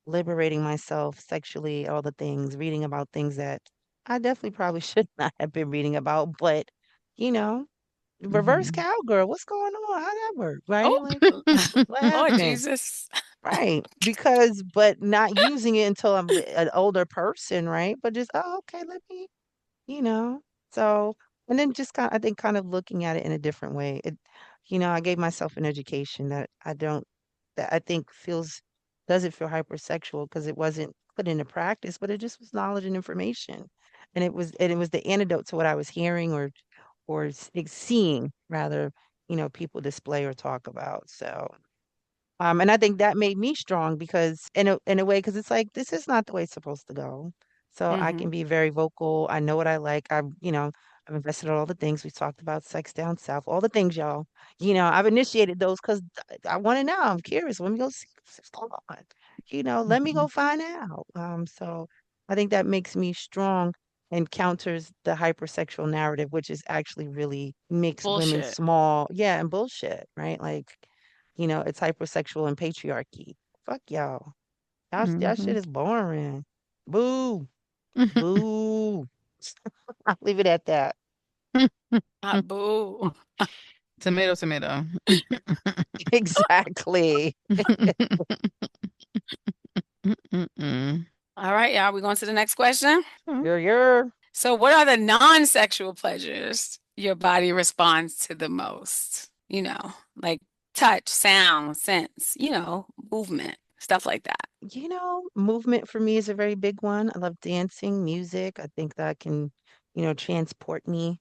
liberating myself sexually, all the things, reading about things that I definitely probably should not have been reading about, but you know, reverse hmm cowgirl, what's going on? How that work, right? Oh, Like, what Lord happened? Jesus. Right. Because, but not using it until I'm an older person, right? But just, oh, okay, let me you know? So, and then just I think kind of looking at it in a different way. I gave myself an education that I think doesn't feel hypersexual because it wasn't put into practice, but it just was knowledge and information. And it was the antidote to what I was hearing or seeing rather, people display or talk about. So, and I think that made me strong because in a way, because it's like this is not the way it's supposed to go. So I Hmm. can be very vocal. I know what I like. I've invested in all the things we talked about, sex down south, all the things, y'all. I've initiated those because I want to know. I'm curious. Let me go see what's going on. Let me go find out. So I think that makes me strong and counters the hypersexual narrative, which is actually really makes women Bullshit. small. Yeah, and bullshit, right? Like it's hypersexual and patriarchy. Fuck y'all. Y'all hmm shit is boring. Boo. Boo. I'll leave it at that. Boo. Tomato, tomato. Exactly. Mm-mm. All right, y'all. We going to the next question? Oh. You're. So, what are the non-sexual pleasures your body responds to the most? Like touch, sound, sense, movement, stuff like that. Movement for me is a very big one. I love dancing, music. I think that can, transport me.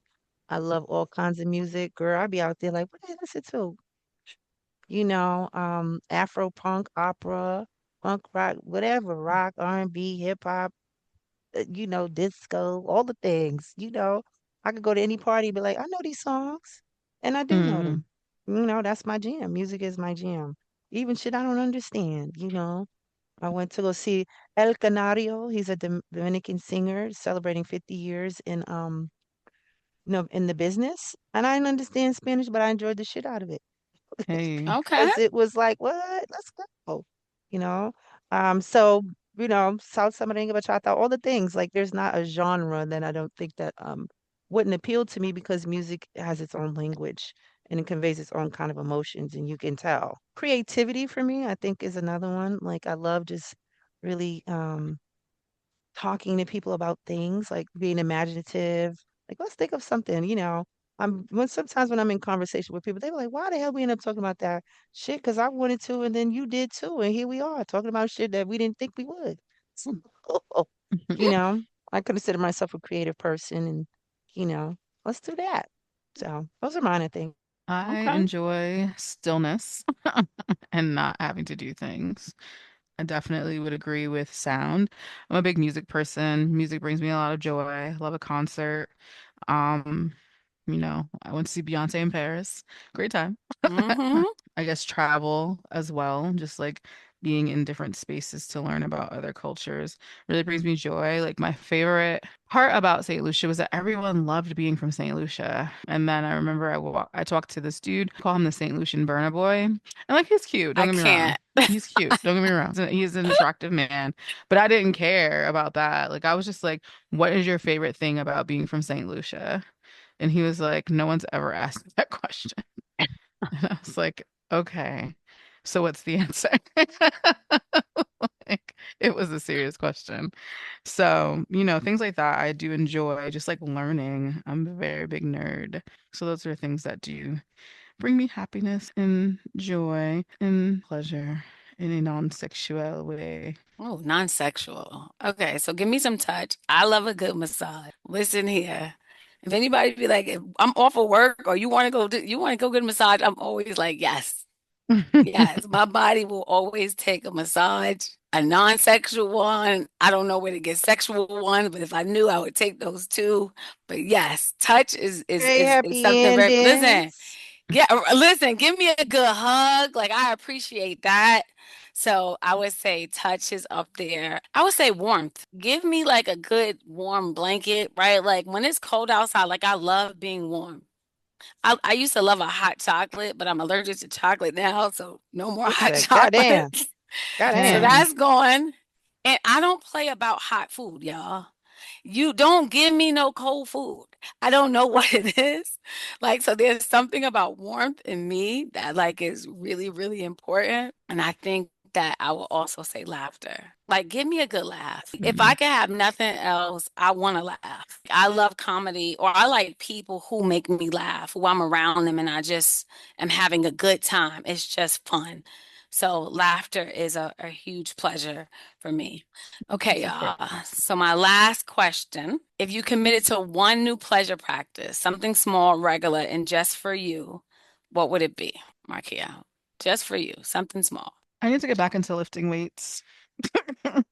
I love all kinds of music. Girl, I be out there like, what did I listen to? Afro punk, opera, punk rock, whatever, rock, R&B, hip hop, disco, all the things. I could go to any party and be like, I know these songs, and I do know Mm. them. That's my jam. Music is my jam. Even shit I don't understand. I went to go see El Canario. He's a Dominican singer celebrating 50 years in the business. And I didn't understand Spanish, but I enjoyed the shit out of it Hey. Okay. because it was like, what? Let's go. You know? So, salsa, merengue, bachata, all the things. Like there's not a genre that I don't think that wouldn't appeal to me because music has its own language and it conveys its own kind of emotions and you can tell. Creativity for me, I think is another one. Like I love just really talking to people about things, like being imaginative. Like let's think of something. sometimes when I'm in conversation with people, they're like, "Why the hell we end up talking about that shit? Because I wanted to, and then you did too, and here we are talking about shit that we didn't think we would." So, you know, I consider myself a creative person, and you know, let's do that. So those are mine, I think. I Okay. enjoy stillness and not having to do things. I definitely would agree with sound. I'm a big music person. Music brings me a lot of joy. I love a concert. Um, I went to see Beyonce in Paris. Great time. Mm-hmm. I guess travel as well, just like being in different spaces to learn about other cultures really brings me joy. Like my favorite part about St. Lucia was that everyone loved being from St. Lucia. And then I remember I talked to this dude, call him the St. Lucian Burna Boy. And like he's cute, don't I get me wrong. can't. He's cute, don't get me wrong. He's an attractive man, but I didn't care about that. Like I was just like, what is your favorite thing about being from St. Lucia? And he was like, no one's ever asked me that question. And I was like, okay, so what's the answer? Like, it was a serious question. So, things like that I do enjoy, just like learning. I'm a very big nerd. So those are things that do bring me happiness and joy and pleasure in a non-sexual way. Oh, non-sexual. Okay, so give me some touch. I love a good massage. Listen here. If anybody be like, if I'm off of work or you want to go get a massage, I'm always like, yes. Yes, my body will always take a massage, a non-sexual one. I don't know where to get sexual one, but if I knew, I would take those too. But yes, touch Very is happy something very, listen, endings. yeah, listen, give me a good hug. Like I appreciate that. So I would say touch is up there. I would say warmth. Give me like a good warm blanket, right? Like when it's cold outside, like I love being warm. I used to love a hot chocolate, but I'm allergic to chocolate now, so no more Who hot said, "Goddamn, chocolates. So goddamn"? Dang. that's gone. And I don't play about hot food, y'all. You don't give me no cold food. I don't know what it is. Like, so there's something about warmth in me that like is really, really important. And I think that I will also say laughter. Like, give me a good laugh. If I Mm, could have nothing else, I want to laugh. I love comedy or I like people who make me laugh, who I'm around them and I just am having a good time. It's just fun. So laughter is a huge pleasure for me. Okay, that's a fair. y'all. So my last question, if you committed to one new pleasure practice, something small, regular, and just for you, what would it be, Markia? Just for you, something small. I need to get back into lifting weights.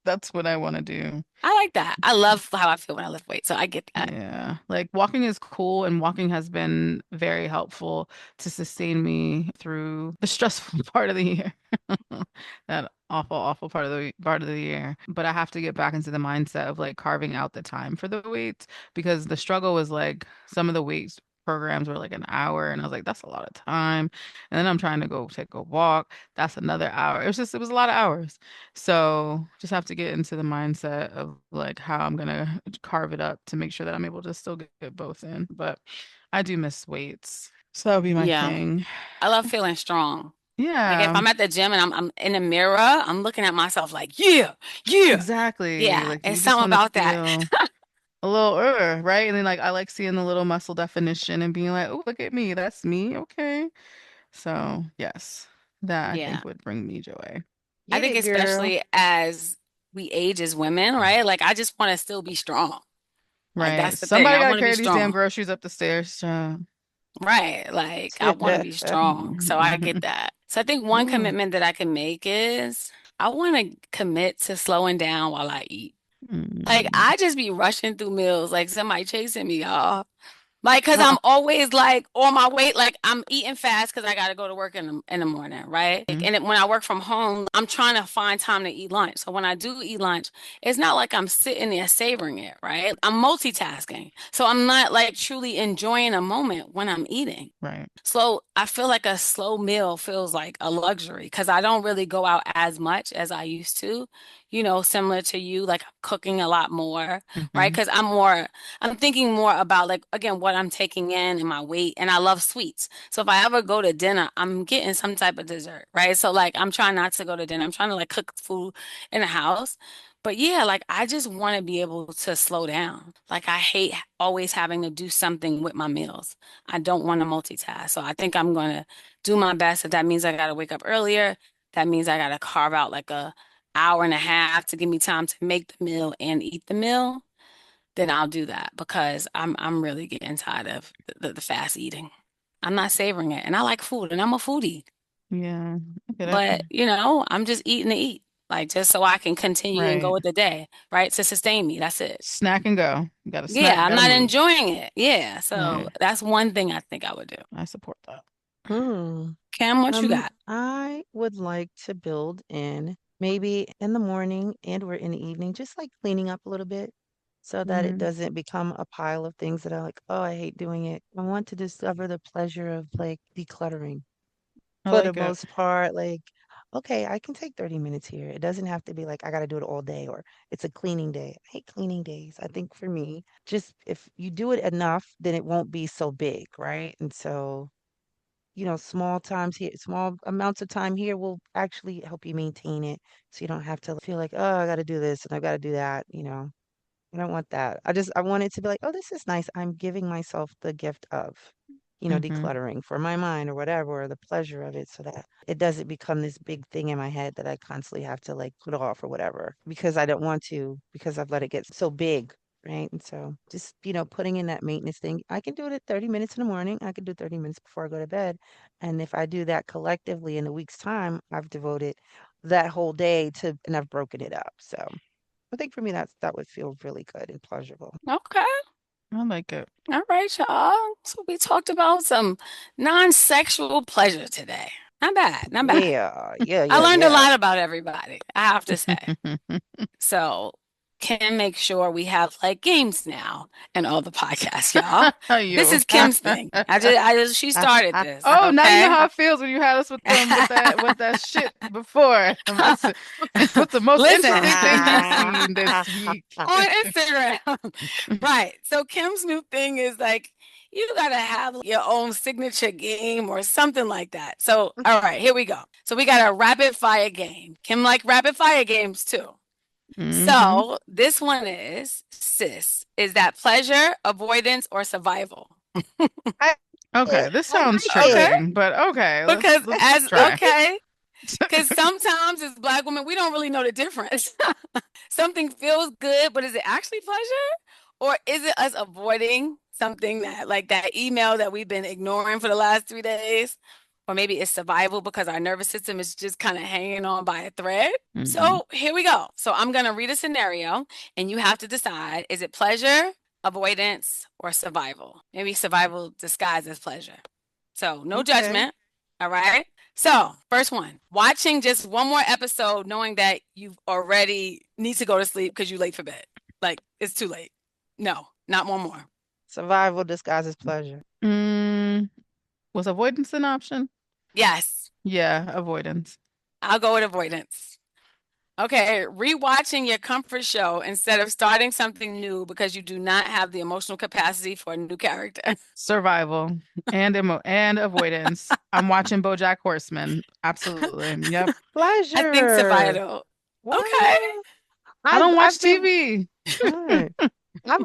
That's what I want to do. I like that. I love how I feel when I lift weights, so I get that. Yeah, like walking is cool, and walking has been very helpful to sustain me through the stressful part of the year. That awful, awful part of the year. But I have to get back into the mindset of like carving out the time for the weights because the struggle was like some of the weights programs were like an hour, and I was like, that's a lot of time. And then I'm trying to go take a walk. That's another hour. It was a lot of hours. So just have to get into the mindset of like how I'm gonna carve it up to make sure that I'm able to still get both in. But I do miss weights. So that would be my Yeah, thing. I love feeling strong. Like if Yeah, I'm at the gym and I'm in the mirror, I'm looking at myself like, yeah, yeah, exactly. yeah. Like you It's just something want to about that. feel a little right? And then like I like seeing the little muscle definition and being like, oh, look at me. That's me. Okay. So yes, that I Yeah. think would bring me joy. I Get think it, girl. especially as we age as women, right? Like I just want to still be strong. Like Right. that's the thing. Somebody I gotta want to be carry these damn strong. groceries up the stairs. Right. Like I want to be strong. So I get that. So I think one Mm. commitment that I can make is I want to commit to slowing down while I eat. Like Mm, I just be rushing through meals like somebody chasing me, y'all. Like, cause Uh-uh. I'm always like on my way, like I'm eating fast because I gotta go to work in the morning, right? Like, mm, and when I work from home, I'm trying to find time to eat lunch. So when I do eat lunch, it's not like I'm sitting there savoring it, right? I'm multitasking. So I'm not like truly enjoying a moment when I'm eating. right. So I feel like a slow meal feels like a luxury because I don't really go out as much as I used to, similar to you, like cooking a lot more, right? Hmm. Because I'm thinking more about like, again, what I'm taking in and my weight. And I love sweets. So if I ever go to dinner, I'm getting some type of dessert, right? So like I'm trying not to go to dinner. I'm trying to like cook food in the house. But yeah, like I just want to be able to slow down. Like I hate always having to do something with my meals. I don't want to multitask. So I think I'm going to do my best. If that means I got to wake up earlier, that means I got to carve out like a hour and a half to give me time to make the meal and eat the meal, then I'll do that because I'm really getting tired of the fast eating. I'm not savoring it. And I like food and I'm a foodie. Yeah. I get it. But, I'm just eating to eat, like just so I can continue and go Right. with the day, right? To sustain me. That's it. Snack and go. You gotta snack, Yeah, I'm gotta not move. enjoying it. Yeah. So Yeah, that's one thing I think I would do. I support that. Hmm. Cam, what you got? I would like to build in maybe in the morning and or in the evening, just like cleaning up a little bit so that it Hmm. doesn't become a pile of things that I like, oh, I hate doing it. I want to discover the pleasure of like decluttering I for the like it. most part. Like, okay, I can take 30 minutes here. It doesn't have to be like I got to do it all day or it's a cleaning day. I hate cleaning days. I think for me, just if you do it enough, then it won't be so big, right? And so small times here, small amounts of time here will actually help you maintain it. So you don't have to feel like, oh, I got to do this and I got to do that. I don't want that. I want it to be like, oh, this is nice. I'm giving myself the gift of, Hmm. decluttering for my mind or whatever, or the pleasure of it so that it doesn't become this big thing in my head that I constantly have to like put off or whatever because I don't want to, because I've let it get so big. Right. And so just, putting in that maintenance thing, I can do it at 30 minutes in the morning. I can do 30 minutes before I go to bed. And if I do that collectively in a week's time, I've devoted that whole day to, and I've broken it up. So I think for me, that would feel really good and pleasurable. Okay. I like it. All right, y'all. So we talked about some non-sexual pleasure today. Not bad. Not bad. Yeah, yeah, I yeah, learned a yeah. lot about everybody, I have to say. So Kim make sure we have like games now and all the podcasts, y'all. This You. is Kim's thing. She started this, Oh, now you know okay? how it feels when you had us with them with that shit before. What's the most Listen, interesting thing you've seen this week? on Instagram. Right. So Kim's new thing is like you gotta have your own signature game or something like that. So all right, here we go. So we got a rapid fire game. Kim like rapid fire games too. Hmm. So this one is sis. Is that pleasure, avoidance, or survival? I, Okay, this I sounds like it. Okay. triggering, but okay, let's Because let's as try. okay, because sometimes as Black women, we don't really know the difference. Something feels good, but is it actually pleasure? Or is it us avoiding something that, like that email that we've been ignoring for the last 3 days? Or maybe it's survival because our nervous system is just kind of hanging on by a thread. Hmm. So here we go. So I'm going to read a scenario and you have to decide, is it pleasure, avoidance, or survival? Maybe survival disguised as pleasure. So no Okay. judgment. All right. So, first one, watching just one more episode knowing that you already need to go to sleep because you're late for bed. Like, it's too late. No, not one more. Survival disguises pleasure. Mm, was avoidance an option? Yes, Yeah, avoidance. I'll go with avoidance. Okay, rewatching your comfort show instead of starting something new because you do not have the emotional capacity for a new character. Survival and avoidance. I'm watching BoJack Horseman. Absolutely. Yep. I think Pleasure. survival. Why Okay. not? I don't watch I've been TV. right.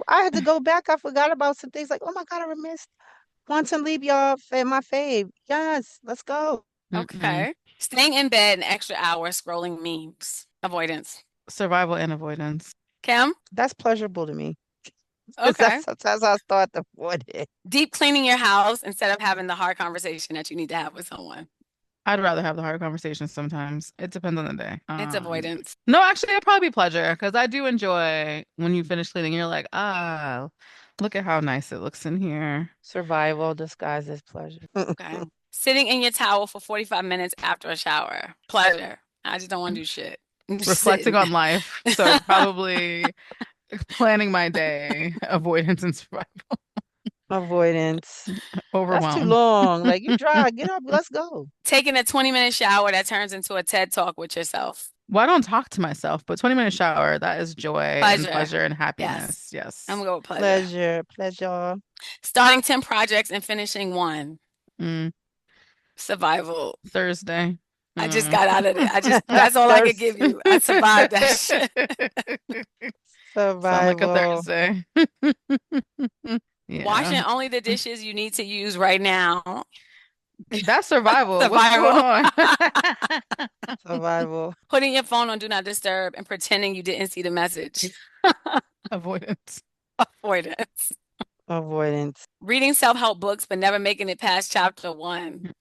I had to go back. I forgot about some things like, oh my God, I missed Quantum Leap, y'all. My fave. Yes, let's go. Mm-mm. Okay. Staying in bed an extra hour scrolling memes. Avoidance. Survival and avoidance. Kim? That's pleasurable to me. Because Okay. that's how I start to avoid it. Deep cleaning your house instead of having the hard conversation that you need to have with someone. I'd rather have the hard conversations sometimes. It depends on the day. It's avoidance. No, actually, it'd probably be pleasure because I do enjoy when you finish cleaning. You're like, look at how nice it looks in here. Survival disguises pleasure. Okay. Sitting in your towel for 45 minutes after a shower. Pleasure. I just don't want to do shit. I'm just Reflecting sitting. on life. So probably planning my day, avoidance and survival. Avoidance. That's too Overwhelm. long. Like you dry, get up, let's go. Taking a 20-minute shower that turns into a TED talk with yourself. Well, I don't talk to myself, but 20-minute shower, that is joy and Pleasure. pleasure and Yes. happiness. I'm Yes. gonna go with pleasure. Pleasure, pleasure. Starting 10 projects and finishing one. Mm, Survival. Thursday. I just got out of it. At That's all I could first. give you. I survived that shit. Sound like a Survival. Thursday. Yeah. Washing only the dishes you need to use right now. That's survival. What's going Survival. on? Survival. Putting your phone on Do Not Disturb and pretending you didn't see the message. Avoidance. Avoidance. Avoidance. Reading self-help books but never making it past chapter 1.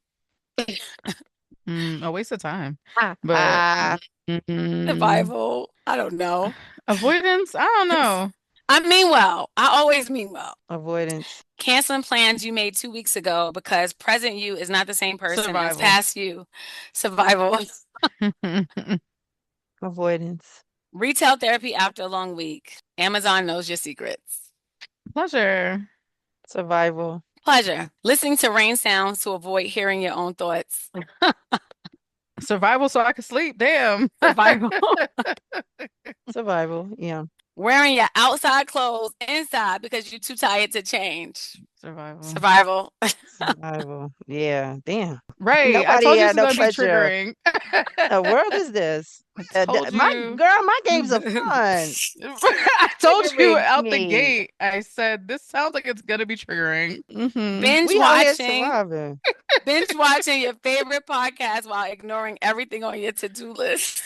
A waste of time. Ah, But ah. Survival. I don't know. avoidance, I don't know. I mean well. I always mean well. Avoidance. Canceling plans you made 2 weeks ago because present you is not the same person as Survival. past you. Survival. Avoidance. Retail therapy after a long week. Amazon knows your secrets. Pleasure. Survival. Pleasure. Listening to rain sounds to avoid hearing your own thoughts. Survival so I can sleep. Damn. Survival. Survival. Yeah. Wearing your outside clothes inside because you're too tired to change. Survival. Survival. Survival. Yeah. Damn. Right. I Nobody told you had it's no gonna be pleasure. triggering. The world is this? I told My you. girl, my games are fun. I told you Triggering out the me. gate. I said this sounds like it's gonna be triggering. Binge We out here watching. surviving. Binge watching your favorite podcast while ignoring everything on your to-do list.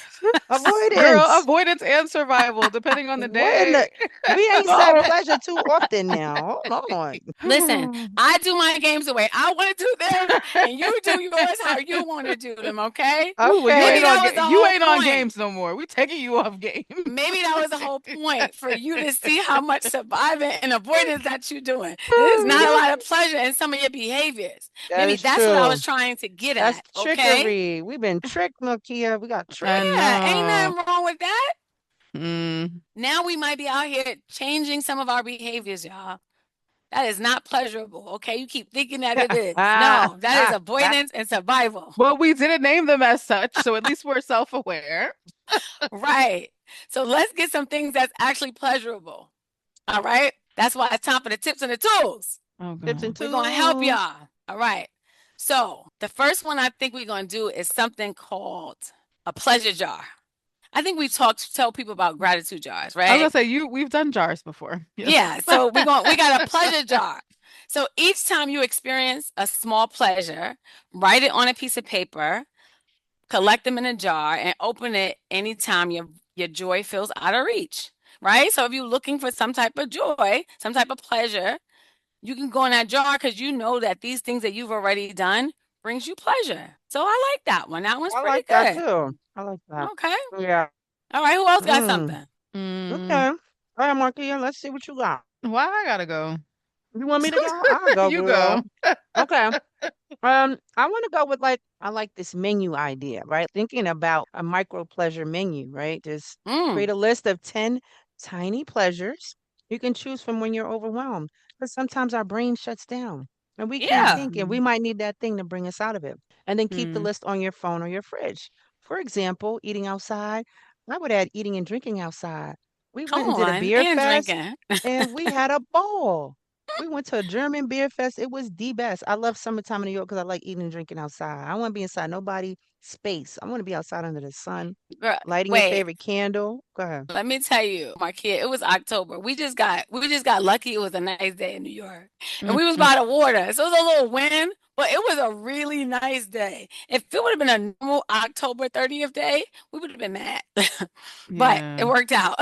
Avoidance. Girl, avoidance and survival, depending on the day. We ain't said pleasure too often now. Hold on. Listen, I do my games the way I want to do them, and you do yours how you want to do them, okay? Ooh, well, Okay. you ain't on games no more. We taking you off games. Maybe that was the whole point for you to see how much surviving and avoidance that you're doing. There's not a lot of pleasure in some of your behaviors. Maybe that's what I was trying to get That's at. trickery. Okay? We've been tricked, Nokia. We got tricked. Yeah, ain't nothing wrong with that. Mm. Now we might be out here changing some of our behaviors, y'all. That is not pleasurable, okay? You keep thinking that it is. No, that is avoidance and survival. Well, we didn't name them as such, so at least we're self-aware. Right. So let's get some things that's actually pleasurable. All right? That's why it's time for the tips and the tools. Oh, God. Tips and We're tools. going to help y'all. All right. So the first one I think we're going to do is something called a pleasure jar. I think we tell people about gratitude jars, right? I was gonna say we've done jars before. Yes. Yeah, so we got a pleasure jar. So each time you experience a small pleasure, write it on a piece of paper, collect them in a jar, and open it anytime your joy feels out of reach. Right? So if you're looking for some type of joy, some type of pleasure, you can go in that jar because you know that these things that you've already done brings you pleasure. So I like that one. That one's pretty like good. that too. I like that. Okay. Yeah. All right. Who else got something? Okay. All right, Markia, let's see what you got. Why I gotta go? You want me to go? I'll go. You girl. go. Okay. I want to go with I like this menu idea, right? Thinking about a micro pleasure menu, right? Just create a list of 10 tiny pleasures you can choose from when you're overwhelmed. Because sometimes our brain shuts down and we can't think, and we might need that thing to bring us out of it. And then keep the list on your phone or your fridge. For example, eating outside. I would add eating and drinking outside. We went and did a beer fest and we had a ball. We went to a German beer fest. It was the best. I love summertime in New York because I like eating and drinking outside. I don't want to be inside nobody space. I want to be outside under the sun, lighting your favorite candle. Go ahead. Let me tell you, my kid, it was October. We just got lucky. It was a nice day in New York. And we was by the water. So it was a little wind, but it was a really nice day. If it would have been a normal October 30th day, we would have been mad. But it worked out.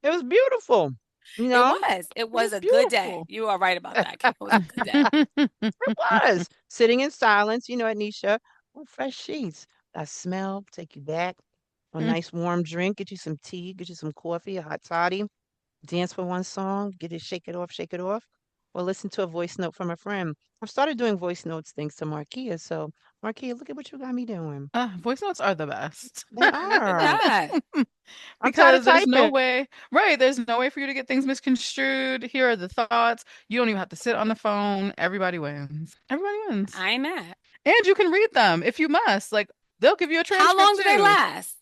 It was beautiful. You know? It was a good day. You are right about that. It was a good day. It was. Sitting in silence, Anisha, with fresh sheets. That smell take you back. A nice warm drink, get you some tea, get you some coffee, a hot toddy, dance for one song, get it, shake it off, or listen to a voice note from a friend. I've started doing voice notes thanks to Markia. So, Markia, look at what you got me doing. Voice notes are the best. They are. Because there's no way, right? There's no way for you to get things misconstrued. Here are the thoughts. You don't even have to sit on the phone. Everybody wins. Everybody wins. I ain't mad. And you can read them if you must. Like they'll give you a transcript. How long do too. they last?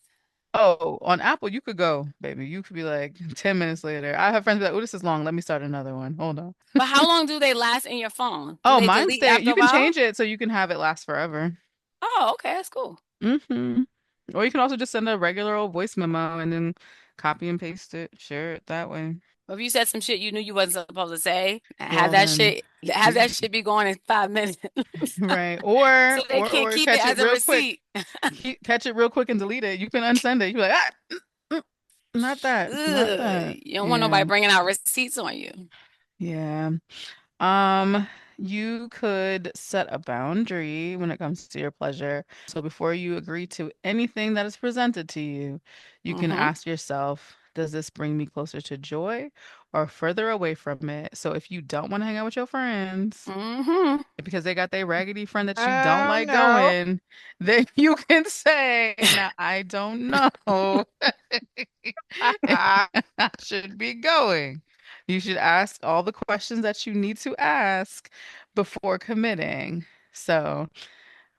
Oh, on Apple, you could go, baby. You could be like 10 minutes later. I have friends be like, oh, this is long. Let me start another one. Hold on. But how long do they last in your phone? Oh, mine stay. You can change it so you can have it last forever. Oh, okay, that's cool. Mm-hmm. Or you can also just send a regular old voice memo and then copy and paste it, share it that way. But if you said some shit you knew you wasn't supposed to say, Well, then, have that shit be going in 5 minutes. right. So they can't Or keep it catch it as a real quick. receipt. Catch it real quick and delete it. You can unsend it. You be like, mm, not that, not Ugh, that. you don't want Yeah, nobody bringing out receipts on you. yeah. Um, you could set a boundary when it comes to your pleasure. So before you agree to anything that is presented to you, you can Mm-hmm. ask yourself, does this bring me closer to joy or further away from it? So if you don't want to hang out with your friends Mm-hmm. because they got their raggedy friend that you don't Oh like no. going, then you can say, now I don't know. I should be going. You should ask all the questions that you need to ask before committing. So,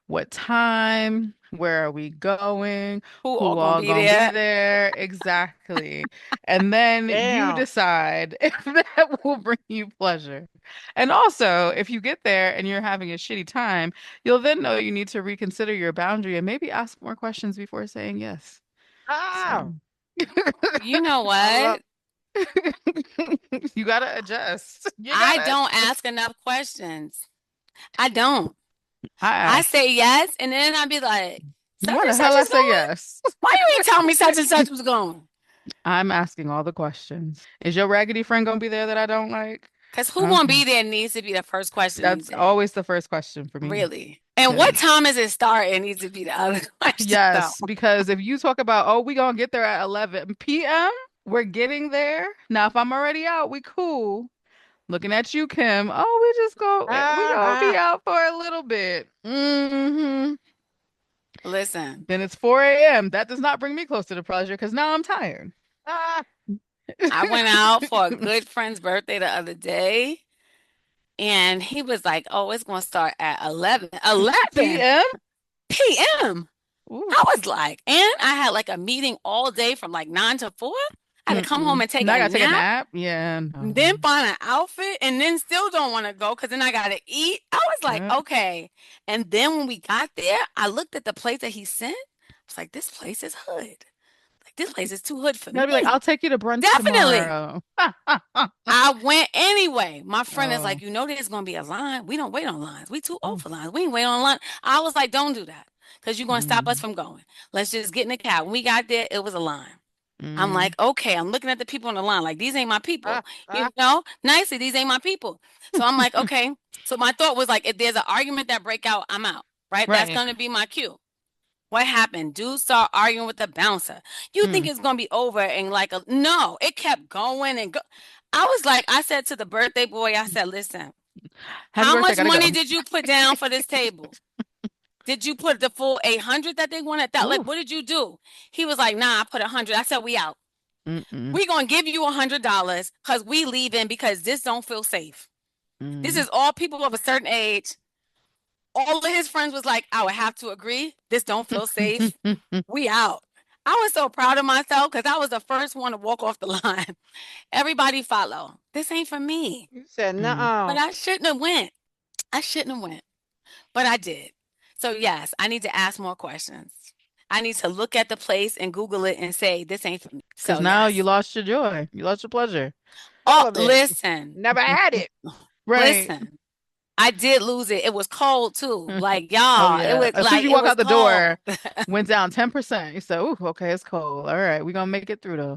what time? Where are we going? Who all Who gonna all be gonna be there? there? Exactly. And then you Damn. decide if that will bring you pleasure. And also, if you get there and you're having a shitty time, you'll then know you need to reconsider your boundary and maybe ask more questions before saying yes. So. Oh, You know I love. what? You gotta adjust. You I gotta don't adjust. ask enough questions. I don't. I I ask, say yes, and then I'd be like, such why and the such hell I is say going? yes? Why you ain't tell me such and such was going? I'm asking all the questions. Is your raggedy friend gonna be there that I don't like? Because who gonna Okay. be there needs to be the first question these That's days. always the first question for me. Really. And what 'Cause time is it starting needs to be the other question, though. yes, because if you talk about, oh, we gonna get there at 11 p.m., we're getting there. Now, if I'm already out, we cool. Looking at you, Kim. Oh, we gonna be Ah, out for a little bit. Listen, Then it's 4 a.m. That does not bring me closer to pleasure because now I'm tired. ah, I went out for a good friend's birthday the other day, and he was like, oh, it's gonna start at 11. 11 PM? p.m. Ooh. I was like, and I had like a meeting all day from like 9 to 4. I had to come home Mm-mm. and take Now I a gotta take a nap, nap. Yeah, no. then find an outfit, and then still don't want to go because then I gotta eat. I was like, Yeah. okay. And then when we got there, I looked at the place that he sent. I was like, this place is hood. Like this place is too hood for You gotta be like, I'll me. take you to brunch Definitely. tomorrow. I went anyway. My friend is Oh. like, there's gonna be a line. We don't wait on lines. We too old Oh. for lines. We ain't wait on line. I was like, don't do that. Because you're gonna stop us Mm. from going. Let's just get in the cab. When we got there, it was a line. I'm Mm. like, okay, I'm looking at the people on the line, like these ain't my ah, people. ah, Nicely, these ain't my people. So I'm like, okay. So my thought was like, if there's an argument that break out, I'm out. Right? That's Right. gonna be my cue. What happened? Dude start arguing with the bouncer. You think Mm. it's gonna be over and like a no, it kept going and go. I was like, I said to the birthday boy, I said, listen, Happy how birthday, much gotta money go. did you put down for this table? Did you put the full 800 that they wanted? That like, Ooh. what did you do? He was like, nah, I put 100. I said, we out. Mm-mm. We gonna give you $100 because we leaving because this don't feel safe. This Mm. is all people of a certain age. All of his friends was like, I would have to agree. This don't feel safe. We out. I was so proud of myself because I was the first one to walk off the line. Everybody follow. This ain't for me. you said Mm. But no. I shouldn't have went. I shouldn't have went. But I did. So yes, I need to ask more questions. I need to look at the place and Google it and say, this ain't for me. Because So now you yes. lost your joy. You lost your pleasure. Oh, All of it. listen. Never had it. Right. Listen. I did lose it. It was cold too. Like Oh y'all, it yeah. was As soon as like you it walk was out the cold. door, went down 10%. You said, ooh, okay, it's cold. All right, we gonna make it through though.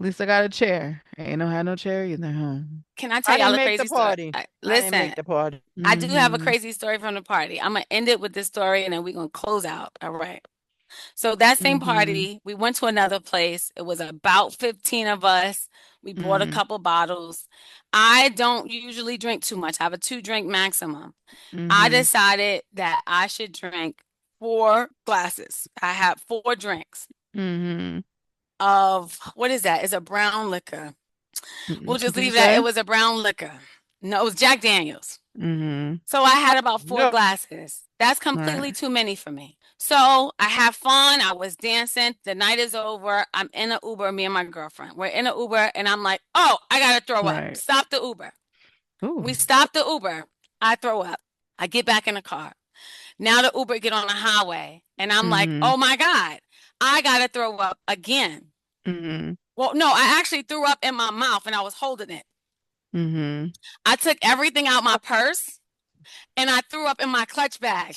At least I got a chair. Ain't no had no chair either, huh? Can I tell I y'all didn't a make the crazy story? party. I didn't Listen, make the party. I do have a Mm-hmm. crazy story from the party. I'm gonna end it with this story and then we're gonna close out. All right. So that same Mm-hmm. party, we went to another place. It was about 15 of us. We bought a Mm-hmm. couple bottles. I don't usually drink too much. I have a 2 drink maximum. I Mm-hmm. decided that I should drink 4 glasses. I had 4 drinks Mm-hmm. of what is that? It's a brown liquor. We'll What just did you leave that. It say? was a brown liquor. No, it was Jack Daniels. Mm-hmm. So I had about four No. glasses. That's completely Right. too many for me. So I have fun. I was dancing. The night is over. I'm in an Uber, me and my girlfriend. We're in an Uber, and I'm like, oh, I gotta throw up. Right. Stop the Uber. Ooh. We stop the Uber. I throw up. I get back in the car. Now the Uber get on the highway, and I'm like, oh my God, I gotta throw up again. Well, no, I actually threw up in my mouth, and I was holding it. I took everything out my purse, and I threw up in my clutch bag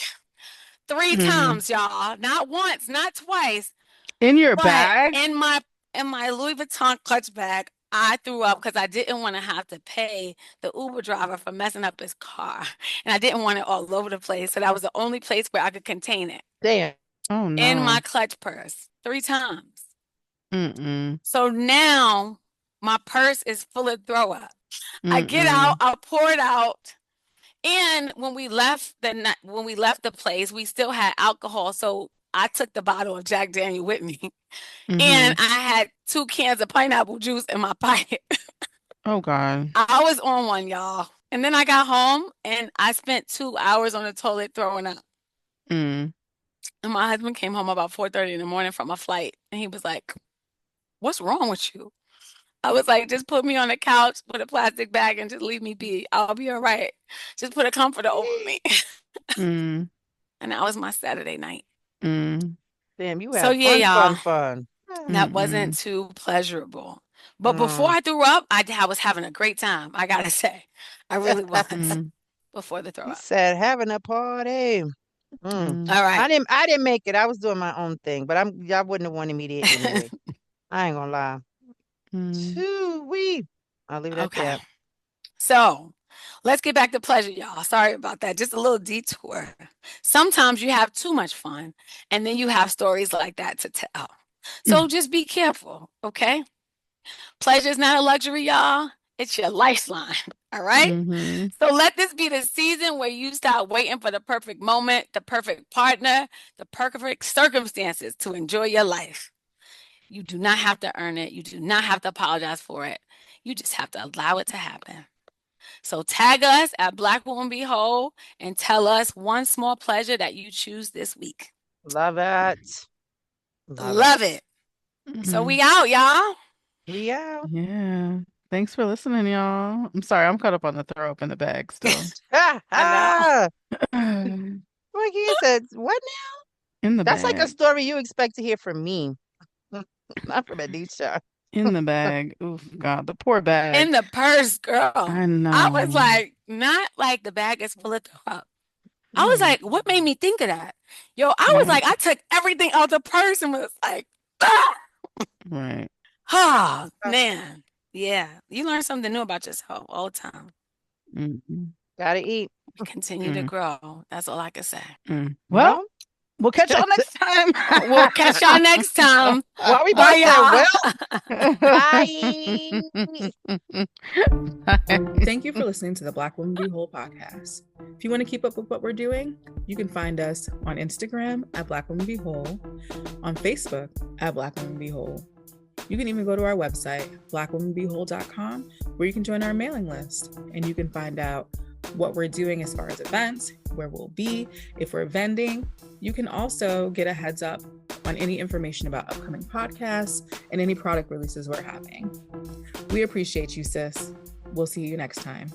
3 times, y'all. Not once, not twice. In your but bag? In my Louis Vuitton clutch bag, I threw up because I didn't want to have to pay the Uber driver for messing up his car. And I didn't want it all over the place. So that was the only place where I could contain it. Damn. Oh, no. In my clutch purse 3 times. So now my purse is full of throw up. I get out, I pour it out. And when we left the place, we still had alcohol. So I took the bottle of Jack Daniel with me. And I had 2 cans of pineapple juice in my pocket. Oh, God. I was on one, y'all. And then I got home and I spent 2 hours on the toilet throwing up. And my husband came home about 4:30 in the morning from a flight. And he was like, what's wrong with you? I was like, just put me on the couch, put a plastic bag, and just leave me be. I'll be all right. Just put a comforter over me. And that was my Saturday night. Damn, you So have yeah, y'all. fun. That wasn't too pleasurable. But before I threw up, I was having a great time. I gotta say, I really was. Before the throw You up. said having a party. All right. I didn't make it. I was doing my own thing, but y'all wouldn't have wanted me to anyway. I ain't gonna lie. I'll leave it at that. So let's get back to pleasure, y'all. Sorry about that. Just a little detour. Sometimes you have too much fun, and then you have stories like that to tell. So just be careful, okay? Pleasure is not a luxury, y'all. It's your lifeline. All right? So let this be the season where you start waiting for the perfect moment, the perfect partner, the perfect circumstances to enjoy your life. You do not have to earn it. You do not have to apologize for it. You just have to allow it to happen. So tag us at Black Woman Be Whole and tell us one small pleasure that you choose this week. Love it. Love it. So we out, y'all. We out. Yeah. Thanks for listening, y'all. I'm sorry, I'm caught up on the throw up in the bag still. I know. Like he said, what now? In the That's bag. like a story you expect to hear from me. Not from Adisha. In the bag. Oof, God, the poor bag. In the purse, girl. I know. I was like, not like the bag is full of throw up. I was like, what made me think of that? Yo, I was like, I took everything out the purse and was like, ah! Right. Oh, man. Yeah. You learn something new about yourself all the time. Gotta eat. Continue to grow. That's all I can say. Well, we'll catch y'all next time. We'll catch y'all next time. Well, we both said, bye. Thank you for listening to the Black Woman Be Whole podcast. If you want to keep up with what we're doing, you can find us on Instagram at Black Woman Be Whole, on Facebook at Black Woman Be Whole. You can even go to our website, blackwomanbewhole.com, where you can join our mailing list and you can find out what we're doing as far as events, where we'll be, if we're vending. You can also get a heads up on any information about upcoming podcasts and any product releases we're having. We appreciate you, sis. We'll see you next time.